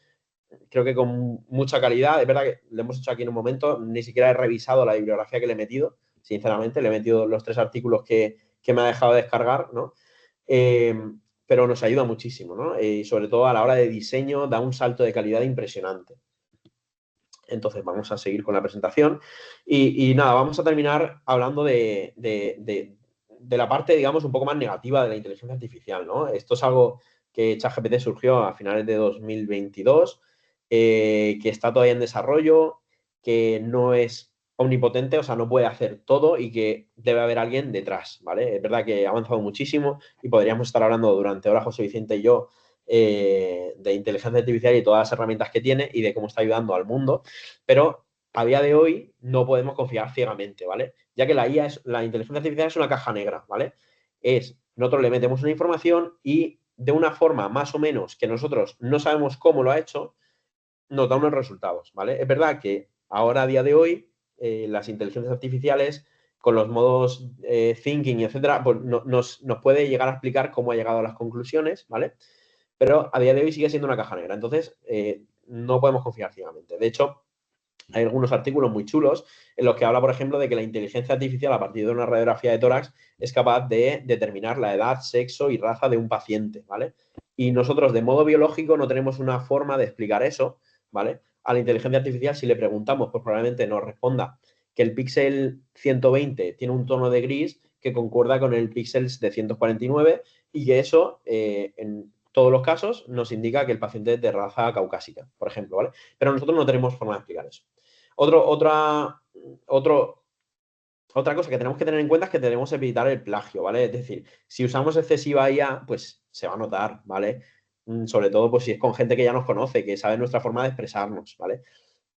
Speaker 6: creo que con mucha calidad. Es verdad que lo hemos hecho aquí en un momento, ni siquiera he revisado la bibliografía que le he metido, sinceramente, le he metido los 3 artículos que me ha dejado descargar, ¿no? pero nos ayuda muchísimo, ¿no? Y sobre todo a la hora de diseño da un salto de calidad impresionante. Entonces vamos a seguir con la presentación y nada, vamos a terminar hablando de la parte, digamos, un poco más negativa de la inteligencia artificial, ¿no? Esto es algo que ChatGPT surgió a finales de 2022, que está todavía en desarrollo, que no es omnipotente, o sea, no puede hacer todo y que debe haber alguien detrás, ¿vale? Es verdad que ha avanzado muchísimo y podríamos estar hablando durante horas, José Vicente y yo, de inteligencia artificial y todas las herramientas que tiene y de cómo está ayudando al mundo, pero a día de hoy no podemos confiar ciegamente, ¿vale? Ya que la inteligencia artificial es una caja negra, ¿vale? Nosotros le metemos una información y de una forma más o menos que nosotros no sabemos cómo lo ha hecho, nos da unos resultados, ¿vale? Es verdad que ahora, a día de hoy, las inteligencias artificiales, con los modos thinking, etcétera, pues nos puede llegar a explicar cómo ha llegado a las conclusiones, ¿vale? Pero a día de hoy sigue siendo una caja negra. Entonces, no podemos confiar ciegamente. De hecho, hay algunos artículos muy chulos en los que habla, por ejemplo, de que la inteligencia artificial, a partir de una radiografía de tórax, es capaz de determinar la edad, sexo y raza de un paciente, ¿vale? Y nosotros, de modo biológico, no tenemos una forma de explicar eso, ¿vale? A la inteligencia artificial, si le preguntamos, pues probablemente nos responda que el píxel 120 tiene un tono de gris que concuerda con el píxel de 149 y que eso, en todos los casos, nos indica que el paciente es de raza caucásica, por ejemplo, ¿vale? Pero nosotros no tenemos forma de explicar eso. Otra cosa que tenemos que tener en cuenta es que tenemos que evitar el plagio, ¿vale? Es decir, si usamos excesiva IA, pues se va a notar, ¿vale? Sobre todo, pues si es con gente que ya nos conoce, que sabe nuestra forma de expresarnos, ¿vale?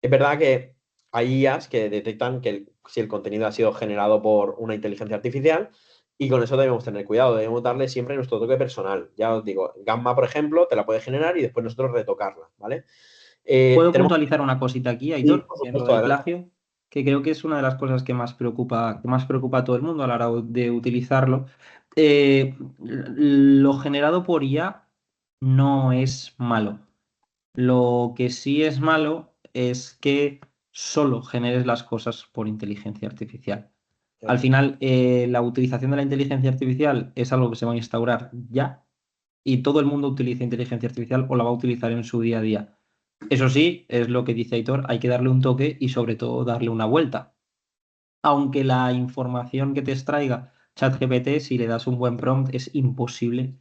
Speaker 6: Es verdad que hay IAs que detectan que si el contenido ha sido generado por una inteligencia artificial y con eso debemos tener cuidado, debemos darle siempre nuestro toque personal. Ya os digo, Gamma, por ejemplo, te la puede generar y después nosotros retocarla, ¿vale?
Speaker 5: ¿Puedo puntualizar una cosita aquí, Aitor,
Speaker 6: por
Speaker 5: en lo
Speaker 6: supuesto,
Speaker 5: del
Speaker 6: adelante.
Speaker 5: plagio? Que creo que es una de las cosas que más preocupa a todo el mundo a la hora de utilizarlo. Lo generado por IA no es malo. Lo que sí es malo es que solo generes las cosas por inteligencia artificial. Al final, la utilización de la inteligencia artificial es algo que se va a instaurar ya y todo el mundo utiliza inteligencia artificial o la va a utilizar en su día a día. Eso sí, es lo que dice Aitor, hay que darle un toque y sobre todo darle una vuelta. Aunque la información que te extraiga ChatGPT, si le das un buen prompt, es imposible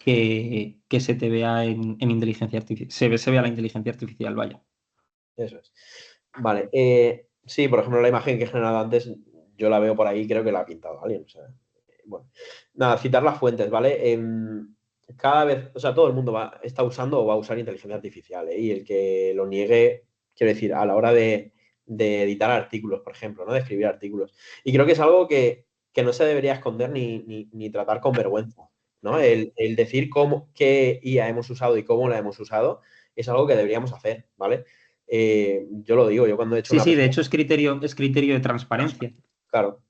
Speaker 5: que se te vea en inteligencia artificial, se vea la inteligencia artificial, vaya.
Speaker 6: Eso es. Vale. Sí, por ejemplo, la imagen que he generado antes, yo la veo por ahí, creo que la ha pintado alguien. O sea, bueno. Nada, citar las fuentes, ¿vale? Cada vez, o sea, todo el mundo está usando o va a usar inteligencia artificial, ¿eh? Y el que lo niegue, quiero decir, a la hora de editar artículos, por ejemplo, ¿no? De escribir artículos. Y creo que es algo que no se debería esconder ni tratar con vergüenza, ¿no? El decir qué IA hemos usado y cómo la hemos usado es algo que deberíamos hacer, ¿vale? Yo lo digo, yo cuando he hecho
Speaker 5: Sí, de hecho es criterio de transparencia.
Speaker 6: Claro.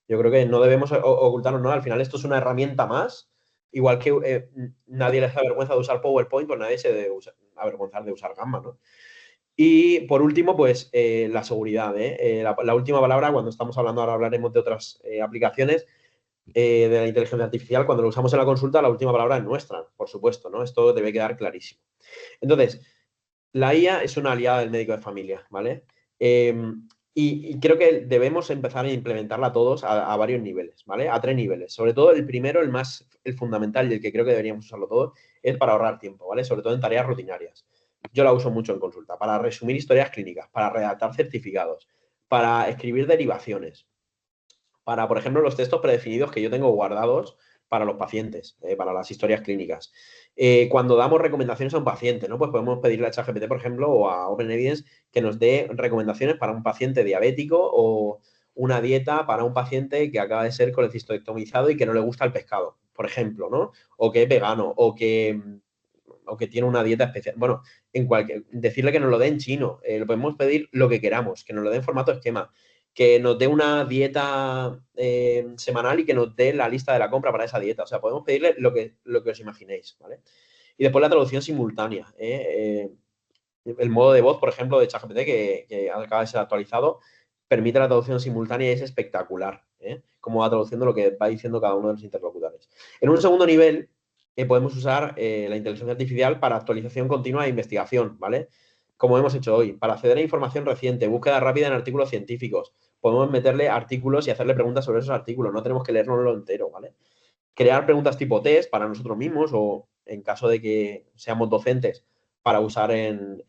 Speaker 6: Yo creo que no debemos ocultarnos nada. Al final esto es una herramienta más. Igual que nadie les da vergüenza de usar PowerPoint, pues nadie se debe avergonzar de usar Gamma, ¿no? Y por último, pues la seguridad, ¿eh? La última palabra, cuando estamos hablando, ahora hablaremos de otras aplicaciones de la inteligencia artificial, cuando lo usamos en la consulta, la última palabra es nuestra, por supuesto, ¿no? Esto debe quedar clarísimo. Entonces, la IA es una aliada del médico de familia, ¿vale? Y creo que debemos empezar a implementarla todos a varios niveles, ¿vale? A 3 niveles. Sobre todo el primero, el fundamental y el que creo que deberíamos usarlo todos, es para ahorrar tiempo, ¿vale? Sobre todo en tareas rutinarias. Yo la uso mucho en consulta, para resumir historias clínicas, para redactar certificados, para escribir derivaciones, para, por ejemplo, los textos predefinidos que yo tengo guardados para los pacientes, para las historias clínicas. Cuando damos recomendaciones a un paciente, ¿no? Pues podemos pedirle a ChatGPT, por ejemplo, o a OpenEvidence que nos dé recomendaciones para un paciente diabético o una dieta para un paciente que acaba de ser colecistectomizado y que no le gusta el pescado, por ejemplo, ¿no? O que es vegano, o que tiene una dieta especial. Bueno, decirle que nos lo dé en chino. Lo podemos pedir lo que queramos, que nos lo dé en formato esquema, que nos dé una dieta semanal y que nos dé la lista de la compra para esa dieta. O sea, podemos pedirle lo que os imaginéis, ¿vale? Y después la traducción simultánea. El modo de voz, por ejemplo, de ChatGPT, que acaba de ser actualizado, permite la traducción simultánea y es espectacular, ¿eh? Como va traduciendo lo que va diciendo cada uno de los interlocutores. En un segundo nivel, podemos usar la inteligencia artificial para actualización continua e investigación, ¿vale? Como hemos hecho hoy, para acceder a información reciente, búsqueda rápida en artículos científicos. Podemos meterle artículos y hacerle preguntas sobre esos artículos, no tenemos que leérnoslo entero, ¿vale? Crear preguntas tipo test para nosotros mismos o en caso de que seamos docentes para usar en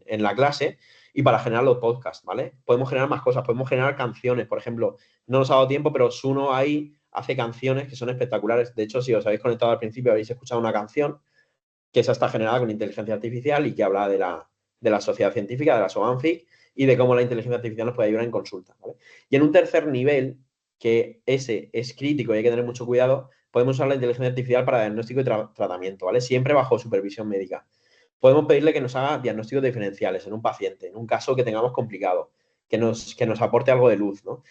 Speaker 6: la clase y para generar los podcasts, ¿vale? Podemos generar más cosas, podemos generar canciones, por ejemplo, no nos ha dado tiempo, pero Suno ahí hace canciones que son espectaculares. De hecho, si os habéis conectado al principio, habéis escuchado una canción que esa está generada con inteligencia artificial y que habla de la sociedad científica, de la SOANFIC y de cómo la inteligencia artificial nos puede ayudar en consulta, ¿vale? Y en un tercer nivel, que ese es crítico y hay que tener mucho cuidado, podemos usar la inteligencia artificial para diagnóstico y tratamiento, ¿vale? Siempre bajo supervisión médica. Podemos pedirle que nos haga diagnósticos diferenciales en un paciente, en un caso que tengamos complicado, que nos aporte algo de luz, ¿no?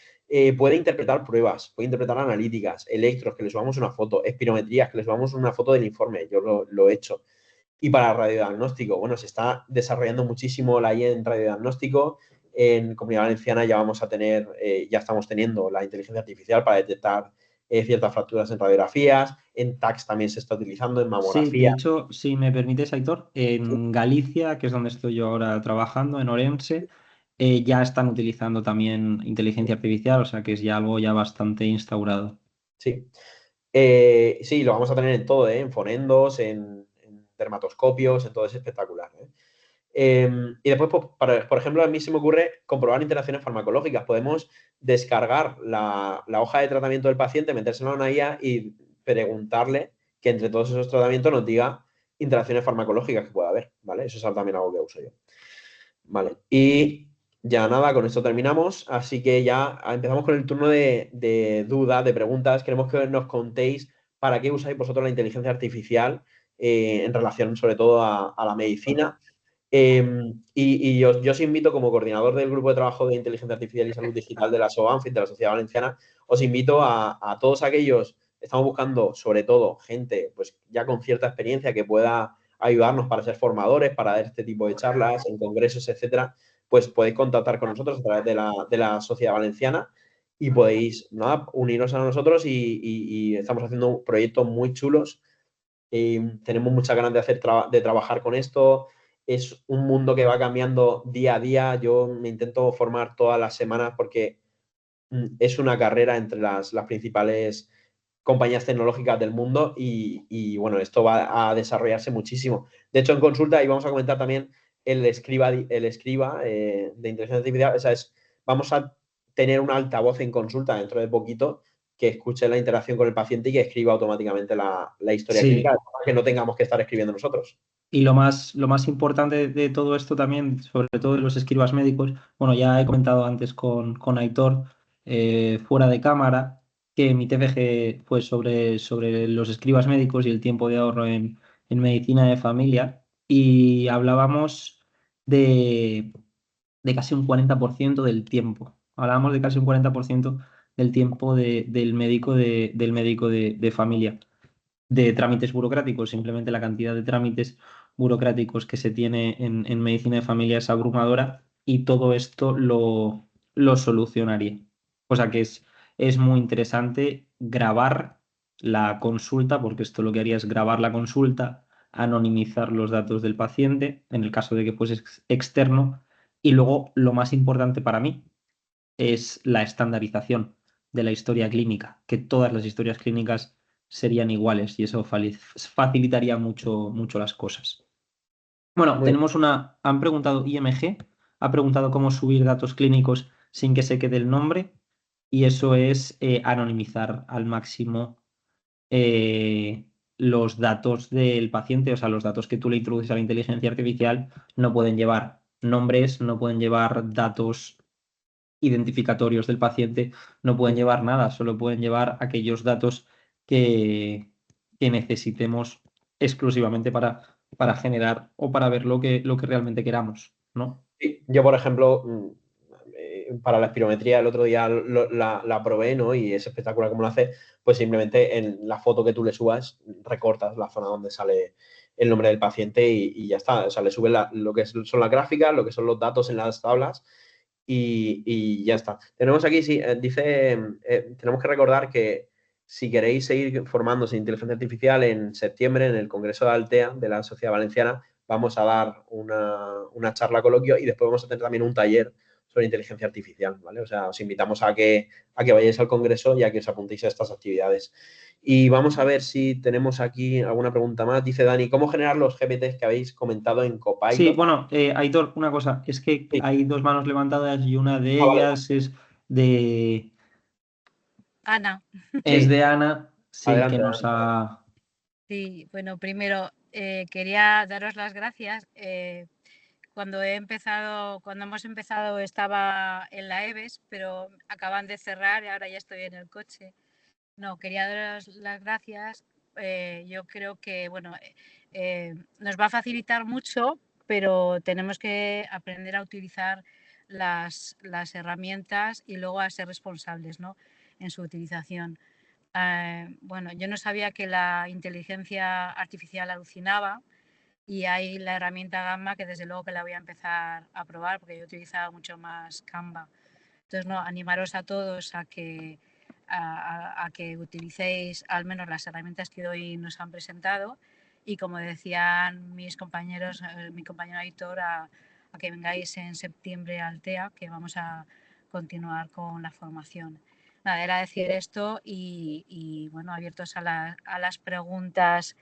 Speaker 6: Puede interpretar pruebas, puede interpretar analíticas, electros, que le subamos una foto, espirometrías, que le subamos una foto del informe, yo lo he hecho. Y para radiodiagnóstico, bueno, se está desarrollando muchísimo la IA en radiodiagnóstico. En Comunidad Valenciana ya vamos a tener, ya estamos teniendo la inteligencia artificial para detectar ciertas fracturas en radiografías. En TACS también se está utilizando, en
Speaker 5: Sí,
Speaker 6: mamografía.
Speaker 5: de hecho, si me permites, Aitor, en Galicia, que es donde estoy yo ahora trabajando, en Orense, ya están utilizando también inteligencia artificial, o sea que es ya algo ya bastante instaurado.
Speaker 6: Sí. Sí, lo vamos a tener en todo, en fonendos, en dermatoscopios, en todo, es espectacular. Y después, pues, por ejemplo, a mí se me ocurre comprobar interacciones farmacológicas. Podemos descargar la hoja de tratamiento del paciente, metérselo a una IA y preguntarle que entre todos esos tratamientos nos diga interacciones farmacológicas que pueda haber, ¿vale? Eso es también algo que uso yo. Vale, y ya nada, con esto terminamos, así que ya empezamos con el turno de dudas, de preguntas. Queremos que nos contéis para qué usáis vosotros la inteligencia artificial en relación sobre todo a la medicina. Y yo os invito, como coordinador del grupo de trabajo de inteligencia artificial y salud digital de la SOANFIT, de la Sociedad Valenciana, os invito a todos aquellos, estamos buscando sobre todo gente pues ya con cierta experiencia que pueda ayudarnos para ser formadores, para dar este tipo de charlas en congresos, etcétera, pues podéis contactar con nosotros a través de la Sociedad Valenciana y podéis nada, uniros a nosotros y estamos haciendo proyectos muy chulos. Tenemos muchas ganas de trabajar con esto. Es un mundo que va cambiando día a día. Yo me intento formar todas las semanas porque es una carrera entre las principales compañías tecnológicas del mundo y bueno, esto va a desarrollarse muchísimo. De hecho, en consulta, y vamos a comentar también el escriba de inteligencia artificial, o sea, vamos a tener un altavoz en consulta dentro de poquito que escuche la interacción con el paciente y que escriba automáticamente la historia
Speaker 5: Sí.
Speaker 6: clínica, que no tengamos que estar escribiendo nosotros.
Speaker 5: Y lo más importante de todo esto también, sobre todo de los escribas médicos, bueno, ya he comentado antes con Aitor, fuera de cámara, que mi TFG fue sobre los escribas médicos y el tiempo de ahorro en medicina de familia, y hablábamos de casi un 40% del tiempo. Hablábamos de casi un 40% del tiempo del médico de familia, de trámites burocráticos. Simplemente la cantidad de trámites burocráticos que se tiene en medicina de familia es abrumadora y todo esto lo solucionaría. O sea que es muy interesante grabar la consulta, porque esto lo que haría es grabar la consulta, anonimizar los datos del paciente, en el caso de que fuese externo, y luego lo más importante para mí es la estandarización de la historia clínica, que todas las historias clínicas serían iguales y eso facilitaría mucho las cosas. Bueno, tenemos han preguntado IMG, ha preguntado cómo subir datos clínicos sin que se quede el nombre, y eso es anonimizar al máximo los datos del paciente. O sea, los datos que tú le introduces a la inteligencia artificial no pueden llevar nombres, no pueden llevar datos identificatorios del paciente, no pueden llevar nada, solo pueden llevar aquellos datos que necesitemos exclusivamente para generar o para ver lo que realmente queramos, ¿no?
Speaker 6: Sí, yo, por ejemplo, para la espirometría el otro día la probé, ¿no? Y es espectacular cómo lo hace. Pues simplemente en la foto que tú le subas, recortas la zona donde sale el nombre del paciente y ya está. O sea, le subes lo que son las gráficas, lo que son los datos en las tablas y ya está. Tenemos aquí, sí, dice, tenemos que recordar que si queréis seguir formándose en inteligencia artificial, en septiembre, en el Congreso de Altea de la Sociedad Valenciana, vamos a dar una charla coloquio y después vamos a tener también un taller sobre inteligencia artificial, ¿vale? O sea, os invitamos a que vayáis al Congreso y a que os apuntéis a estas actividades. Y vamos a ver si tenemos aquí alguna pregunta más. Dice Dani, ¿cómo generar los GPTs que habéis comentado en Copilot?
Speaker 5: Sí, bueno, Aitor, una cosa, es que hay dos manos levantadas y una de
Speaker 6: vale.
Speaker 5: ellas es de
Speaker 4: Ana.
Speaker 5: es de Ana, sí,
Speaker 6: Adelante,
Speaker 5: que nos ha...
Speaker 4: Sí, bueno, primero quería daros las gracias. Cuando hemos empezado estaba en la EBES, pero acaban de cerrar y ahora ya estoy en el coche. No, quería daros las gracias. Yo creo que, bueno, nos va a facilitar mucho, pero tenemos que aprender a utilizar las herramientas y luego a ser responsables, ¿no?, en su utilización. Bueno, yo no sabía que la inteligencia artificial alucinaba y hay la herramienta Gamma que desde luego que la voy a empezar a probar porque yo utilizaba mucho más Canva. Entonces, no, animaros a todos a que utilicéis al menos las herramientas que hoy nos han presentado y, como decían mis compañeros, mi compañero Aitor, a que vengáis en septiembre al TEA, que vamos a continuar con la formación. Nada, era decir esto y bueno, abiertos a las preguntas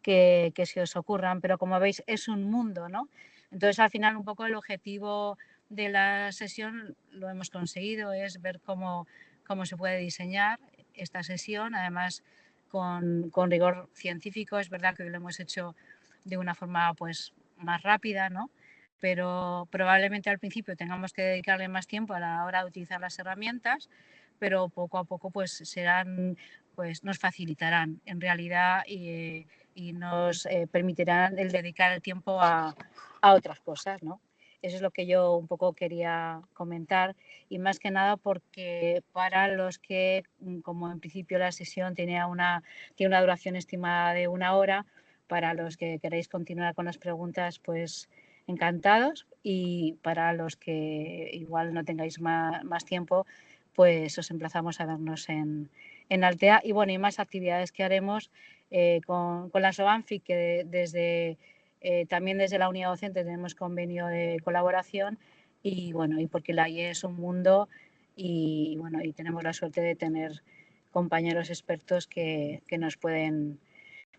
Speaker 4: que se os ocurran, pero como veis es un mundo, ¿no? Entonces, al final, un poco el objetivo de la sesión lo hemos conseguido, es ver cómo se puede diseñar esta sesión, además con rigor científico. Es verdad que hoy lo hemos hecho de una forma pues más rápida, ¿no?, pero probablemente al principio tengamos que dedicarle más tiempo a la hora de utilizar las herramientas, pero poco a poco pues nos facilitarán en realidad y nos permitirán el dedicar el tiempo a otras cosas, ¿no? Eso es lo que yo un poco quería comentar, y más que nada porque para los que, como en principio la sesión tiene una duración estimada de 1 hora, para los que queréis continuar con las preguntas, pues encantados, y para los que igual no tengáis más tiempo, pues os emplazamos a vernos en Altea. Y bueno, y más actividades que haremos con la SOANFIC, que también desde la unidad docente tenemos convenio de colaboración, y bueno, y porque la IE es un mundo y bueno, y tenemos la suerte de tener compañeros expertos que nos pueden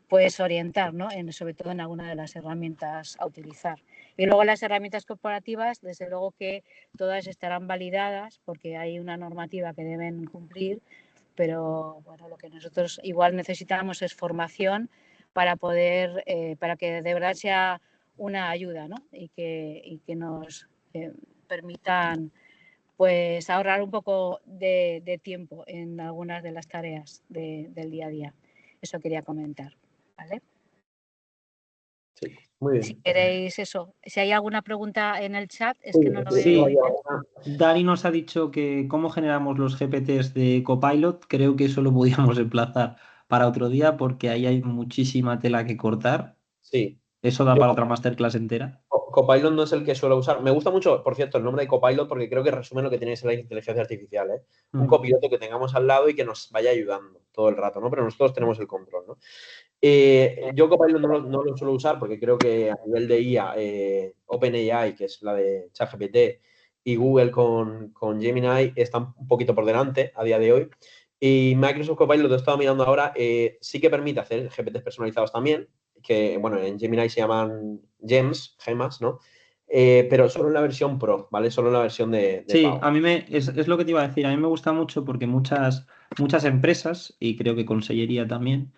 Speaker 4: pues orientar, ¿no?, sobre todo en alguna de las herramientas a utilizar. Y luego las herramientas corporativas, desde luego que todas estarán validadas porque hay una normativa que deben cumplir, pero bueno, lo que nosotros igual necesitamos es formación para poder, para que de verdad sea una ayuda, ¿no?, y que nos permitan pues ahorrar un poco de tiempo en algunas de las tareas del día a día. Eso quería comentar, ¿vale?
Speaker 6: Sí, muy bien.
Speaker 4: Si queréis eso, si hay alguna pregunta en el chat, es que no lo veo.
Speaker 5: Sí, Dani nos ha dicho que cómo generamos los GPTs de Copilot. Creo que eso lo podíamos emplazar para otro día porque ahí hay muchísima tela que cortar.
Speaker 6: Sí.
Speaker 5: Eso da para otra masterclass entera.
Speaker 6: Copilot no es el que suelo usar. Me gusta mucho, por cierto, el nombre de Copilot porque creo que resume lo que tiene que ser la inteligencia artificial, ¿eh? Un copiloto que tengamos al lado y que nos vaya ayudando todo el rato, ¿no? Pero nosotros tenemos el control, ¿no? Yo Copilot no lo suelo usar porque creo que a nivel de IA, OpenAI, que es la de ChatGPT, y Google con Gemini están un poquito por delante a día de hoy. Y Microsoft Copilot, lo he estado mirando ahora, sí que permite hacer GPTs personalizados también, que, bueno, en Gemini se llaman gemas, ¿no? Pero solo en la versión Pro, ¿vale? Solo en la versión de
Speaker 5: Sí,
Speaker 6: pago.
Speaker 5: a mí es lo que te iba a decir. A mí me gusta mucho porque muchas empresas, y creo que Consellería también,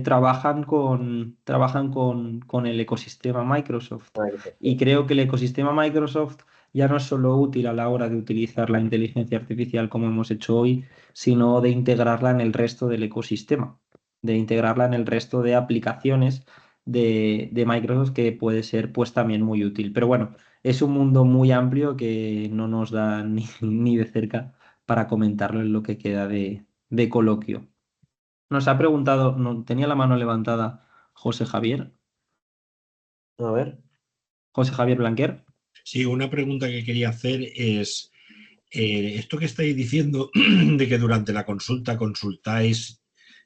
Speaker 5: trabajan con el ecosistema Microsoft. Y creo que el ecosistema Microsoft ya no es solo útil a la hora de utilizar la inteligencia artificial como hemos hecho hoy, sino de integrarla en el resto del ecosistema, de integrarla en el resto de aplicaciones de Microsoft, que puede ser pues también muy útil. Pero bueno, es un mundo muy amplio que no nos da ni de cerca para comentarlo en lo que queda de coloquio. Nos ha preguntado, tenía la mano levantada José Javier.
Speaker 6: A ver.
Speaker 5: José Javier Blanquer.
Speaker 8: Sí, una pregunta que quería hacer es, esto que estáis diciendo de que durante la consulta consultáis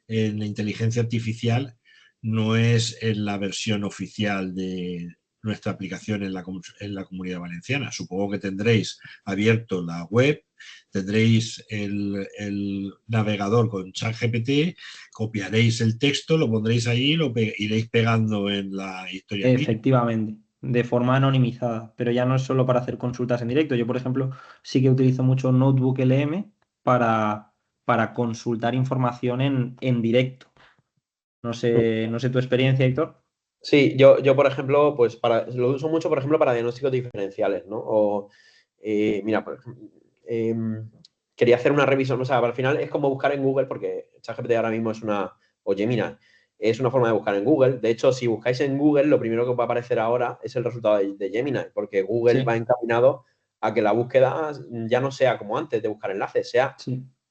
Speaker 8: en la inteligencia artificial no es en la versión oficial de nuestra aplicación en la Comunidad Valenciana. Supongo que tendréis abierto la web, tendréis el navegador con ChatGPT, copiaréis el texto, lo pondréis ahí y lo iréis pegando en la historia.
Speaker 5: Efectivamente, de forma anonimizada, pero ya no es solo para hacer consultas en directo. Yo, por ejemplo, sí que utilizo mucho Notebook LM para consultar información en directo. No sé tu experiencia, Héctor.
Speaker 6: Sí, yo por ejemplo, pues lo uso mucho, por ejemplo, para diagnósticos diferenciales, ¿no? O, mira, por ejemplo, quería hacer una revisión, o sea, al final es como buscar en Google, porque ChatGPT ahora mismo o Gemini, es una forma de buscar en Google. De hecho, si buscáis en Google, lo primero que os va a aparecer ahora es el resultado de Gemini, porque Google va encaminado a que la búsqueda ya no sea como antes de buscar enlaces, sea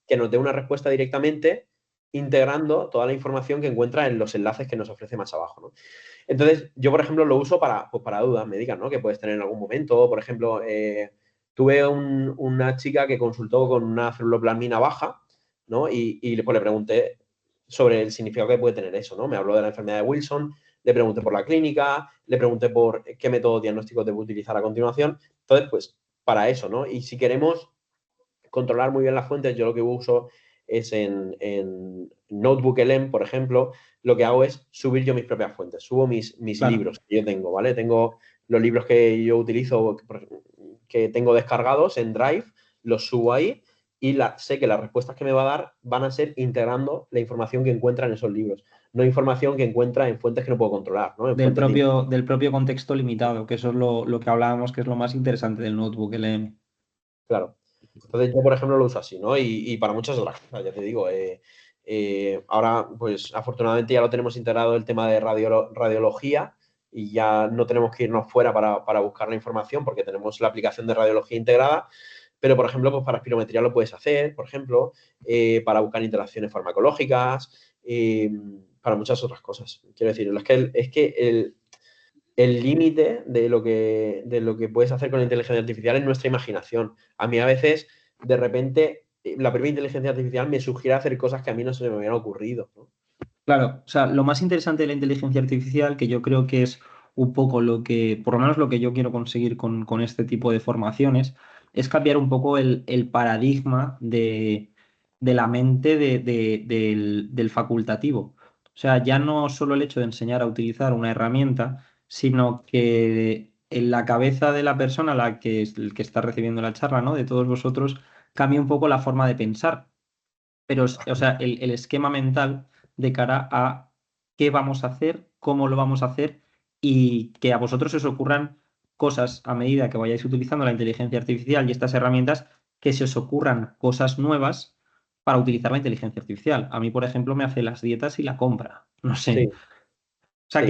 Speaker 6: que nos dé una respuesta directamente integrando toda la información que encuentra en los enlaces que nos ofrece más abajo, ¿no? Entonces, yo, por ejemplo, lo uso para dudas médicas, ¿no? Que puedes tener en algún momento. Por ejemplo, tuve una chica que consultó con una ceruloplasmina baja, ¿no? Y pues le pregunté sobre el significado que puede tener eso, ¿no? Me habló de la enfermedad de Wilson, le pregunté por la clínica, le pregunté por qué método diagnóstico debo utilizar a continuación. Entonces, pues, para eso, ¿no? Y si queremos controlar muy bien las fuentes, yo lo que uso es en Notebook LM, por ejemplo, lo que hago es subir yo mis propias fuentes. Subo mis libros que yo tengo, ¿vale? Tengo los libros que yo utilizo, que tengo descargados en Drive, los subo ahí y sé que las respuestas que me va a dar van a ser integrando la información que encuentra en esos libros, no información que encuentra en fuentes que no puedo controlar, ¿no?
Speaker 5: Del propio contexto limitado, que eso es lo que hablábamos, que es lo más interesante del Notebook LM.
Speaker 6: Claro. Entonces yo, por ejemplo, lo uso así, ¿no? Y para muchas otras cosas, ya te digo, ahora, pues afortunadamente ya lo tenemos integrado el tema de radiología y ya no tenemos que irnos fuera para buscar la información porque tenemos la aplicación de radiología integrada, pero, por ejemplo, pues para espirometría lo puedes hacer, por ejemplo, para buscar interacciones farmacológicas, para muchas otras cosas. Quiero decir, es que el límite de lo que puedes hacer con la inteligencia artificial es nuestra imaginación. A mí a veces, de repente, la propia inteligencia artificial me sugiere hacer cosas que a mí no se me habían ocurrido, ¿no?
Speaker 5: Claro, o sea, lo más interesante de la inteligencia artificial, que yo creo que es un poco por lo menos lo que yo quiero conseguir con este tipo de formaciones, es cambiar un poco el paradigma de la mente del facultativo. O sea, ya no solo el hecho de enseñar a utilizar una herramienta, sino que en la cabeza de la persona, el que está recibiendo la charla, ¿no? De todos vosotros, cambie un poco la forma de pensar. Pero, o sea, el esquema mental de cara a qué vamos a hacer, cómo lo vamos a hacer y que a vosotros os ocurran cosas a medida que vayáis utilizando la inteligencia artificial y estas herramientas, que se os ocurran cosas nuevas para utilizar la inteligencia artificial. A mí, por ejemplo, me hace las dietas y la compra. No sé.
Speaker 6: Sí.
Speaker 5: O sea,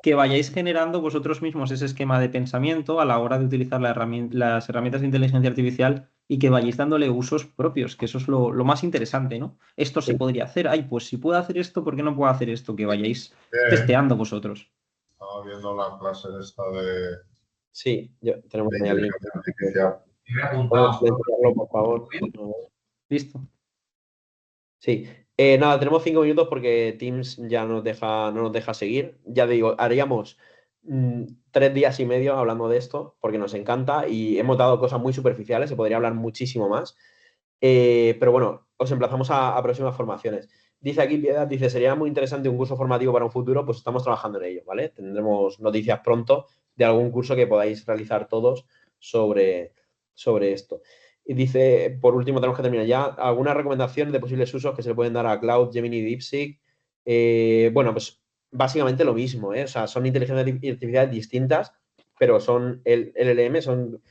Speaker 5: que vayáis generando vosotros mismos ese esquema de pensamiento a la hora de utilizar las herramientas de inteligencia artificial y que vayáis dándole usos propios, que eso es lo más interesante, ¿no? Esto se podría hacer, pues si puedo hacer esto, ¿por qué no puedo hacer esto? Que vayáis testeando vosotros.
Speaker 11: Estaba viendo la clase esta de...
Speaker 6: Sí, tenemos
Speaker 11: de
Speaker 6: ahí al link.
Speaker 11: inteligencia artificial.
Speaker 6: Por favor.
Speaker 5: Listo.
Speaker 6: Sí. Nada, tenemos 5 minutos porque Teams ya no nos deja seguir. Ya digo, haríamos 3 días y medio hablando de esto porque nos encanta y hemos dado cosas muy superficiales, se podría hablar muchísimo más. Pero bueno, os emplazamos a próximas formaciones. Dice aquí Piedad, sería muy interesante un curso formativo para un futuro, pues estamos trabajando en ello, ¿vale? Tendremos noticias pronto de algún curso que podáis realizar todos sobre esto. Y dice, por último, tenemos que terminar ya, algunas recomendaciones de posibles usos que se le pueden dar a Cloud, Gemini y DeepSeek. Bueno, pues básicamente lo mismo, ¿eh? O sea, son inteligencias artificiales distintas, pero son el LLM, son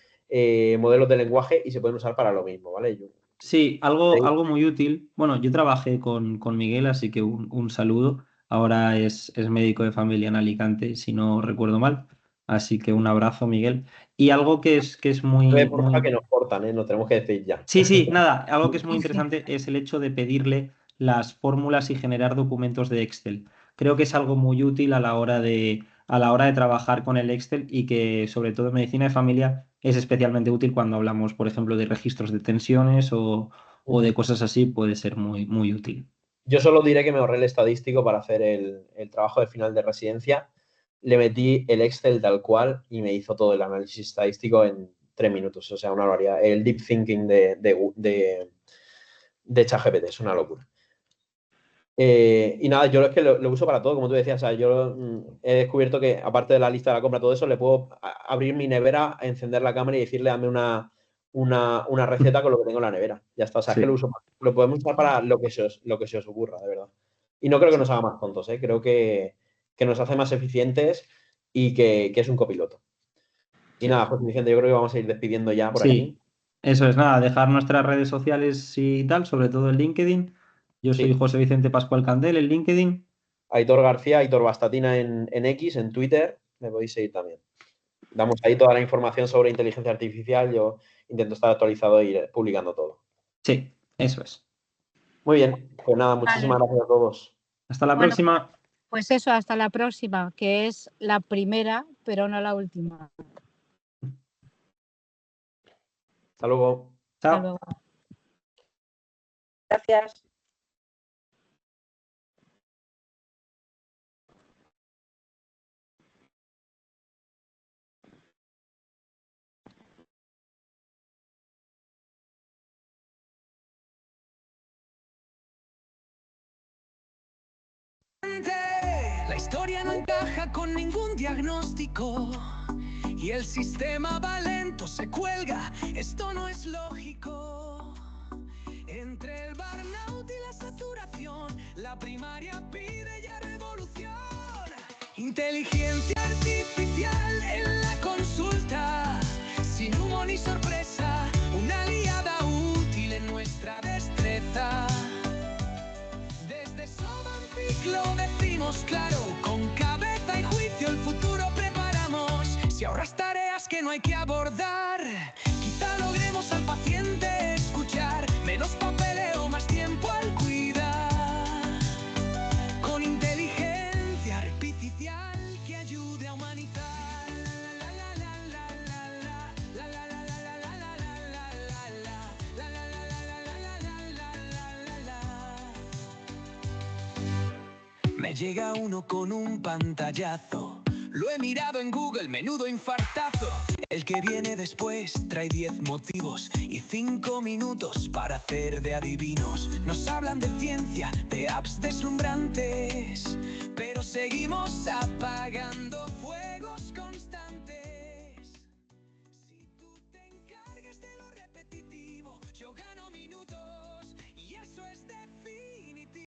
Speaker 6: modelos de lenguaje y se pueden usar para lo mismo, ¿vale?
Speaker 5: Sí, algo muy útil. Bueno, yo trabajé con Miguel, así que un saludo. Ahora es médico de familia en Alicante, si no recuerdo mal. Así que un abrazo, Miguel. Y algo que es muy...
Speaker 6: que nos cortan, ¿eh? Nos tenemos que decir ya.
Speaker 5: Sí, nada. Algo que es muy interesante es el hecho de pedirle las fórmulas y generar documentos de Excel. Creo que es algo muy útil a la hora de a la hora de trabajar con el Excel y que sobre todo en medicina de familia es especialmente útil cuando hablamos, por ejemplo, de registros de tensiones o de cosas así, puede ser muy, muy útil.
Speaker 6: Yo solo diré que me ahorré el estadístico para hacer el trabajo de final de residencia. Le metí el Excel tal cual y me hizo todo el análisis estadístico en 3 minutos. O sea, una barbaridad. El deep thinking de ChatGPT es una locura. Y nada, yo es que lo uso para todo, como tú decías. O sea, yo he descubierto que, aparte de la lista de la compra, todo eso, le puedo abrir mi nevera, encender la cámara y decirle, dame una receta con lo que tengo en la nevera. Ya está. O sea, es que lo podemos usar para lo que se os ocurra, de verdad. Y no creo que nos haga más tontos, ¿eh? Creo que nos hace más eficientes y que es un copiloto. Y nada, pues Vicente, yo creo que vamos a ir despidiendo ya por aquí.
Speaker 5: Eso es nada, dejar nuestras redes sociales y tal, sobre todo en LinkedIn. Yo soy José Vicente Pascual Candel en LinkedIn.
Speaker 6: Aitor García, Aitor Bastatina en X, en Twitter, me podéis seguir también. Damos ahí toda la información sobre inteligencia artificial. Yo intento estar actualizado e ir publicando todo.
Speaker 5: Sí, eso es.
Speaker 6: Muy bien, pues nada, muchísimas gracias a todos.
Speaker 5: Hasta la próxima.
Speaker 4: Pues eso, hasta la próxima, que es la primera, pero no la última.
Speaker 6: Hasta luego.
Speaker 5: Chao.
Speaker 4: Hasta luego.
Speaker 9: Gracias.
Speaker 12: La historia no encaja con ningún diagnóstico y el sistema va lento, se cuelga. Esto no es lógico. Entre el burnout y la saturación, la primaria pide ya revolución. Inteligencia artificial en la consulta, sin humo ni sorpresa, una aliada útil en nuestra destreza. Desde Sobantic lo decimos claro, con cabeza y juicio el futuro preparamos. Si ahorras tareas que no hay que abordar, quizá logremos al paciente escuchar. Menos papeleo, más tiempo al cuidar. Con inteligencia artificial que ayude a humanizar. Me llega uno con un pantallazo. Lo he mirado en Google, menudo infartazo. El que viene después trae 10 motivos y 5 minutos para hacer de adivinos. Nos hablan de ciencia, de apps deslumbrantes, pero seguimos apagando fuegos constantes.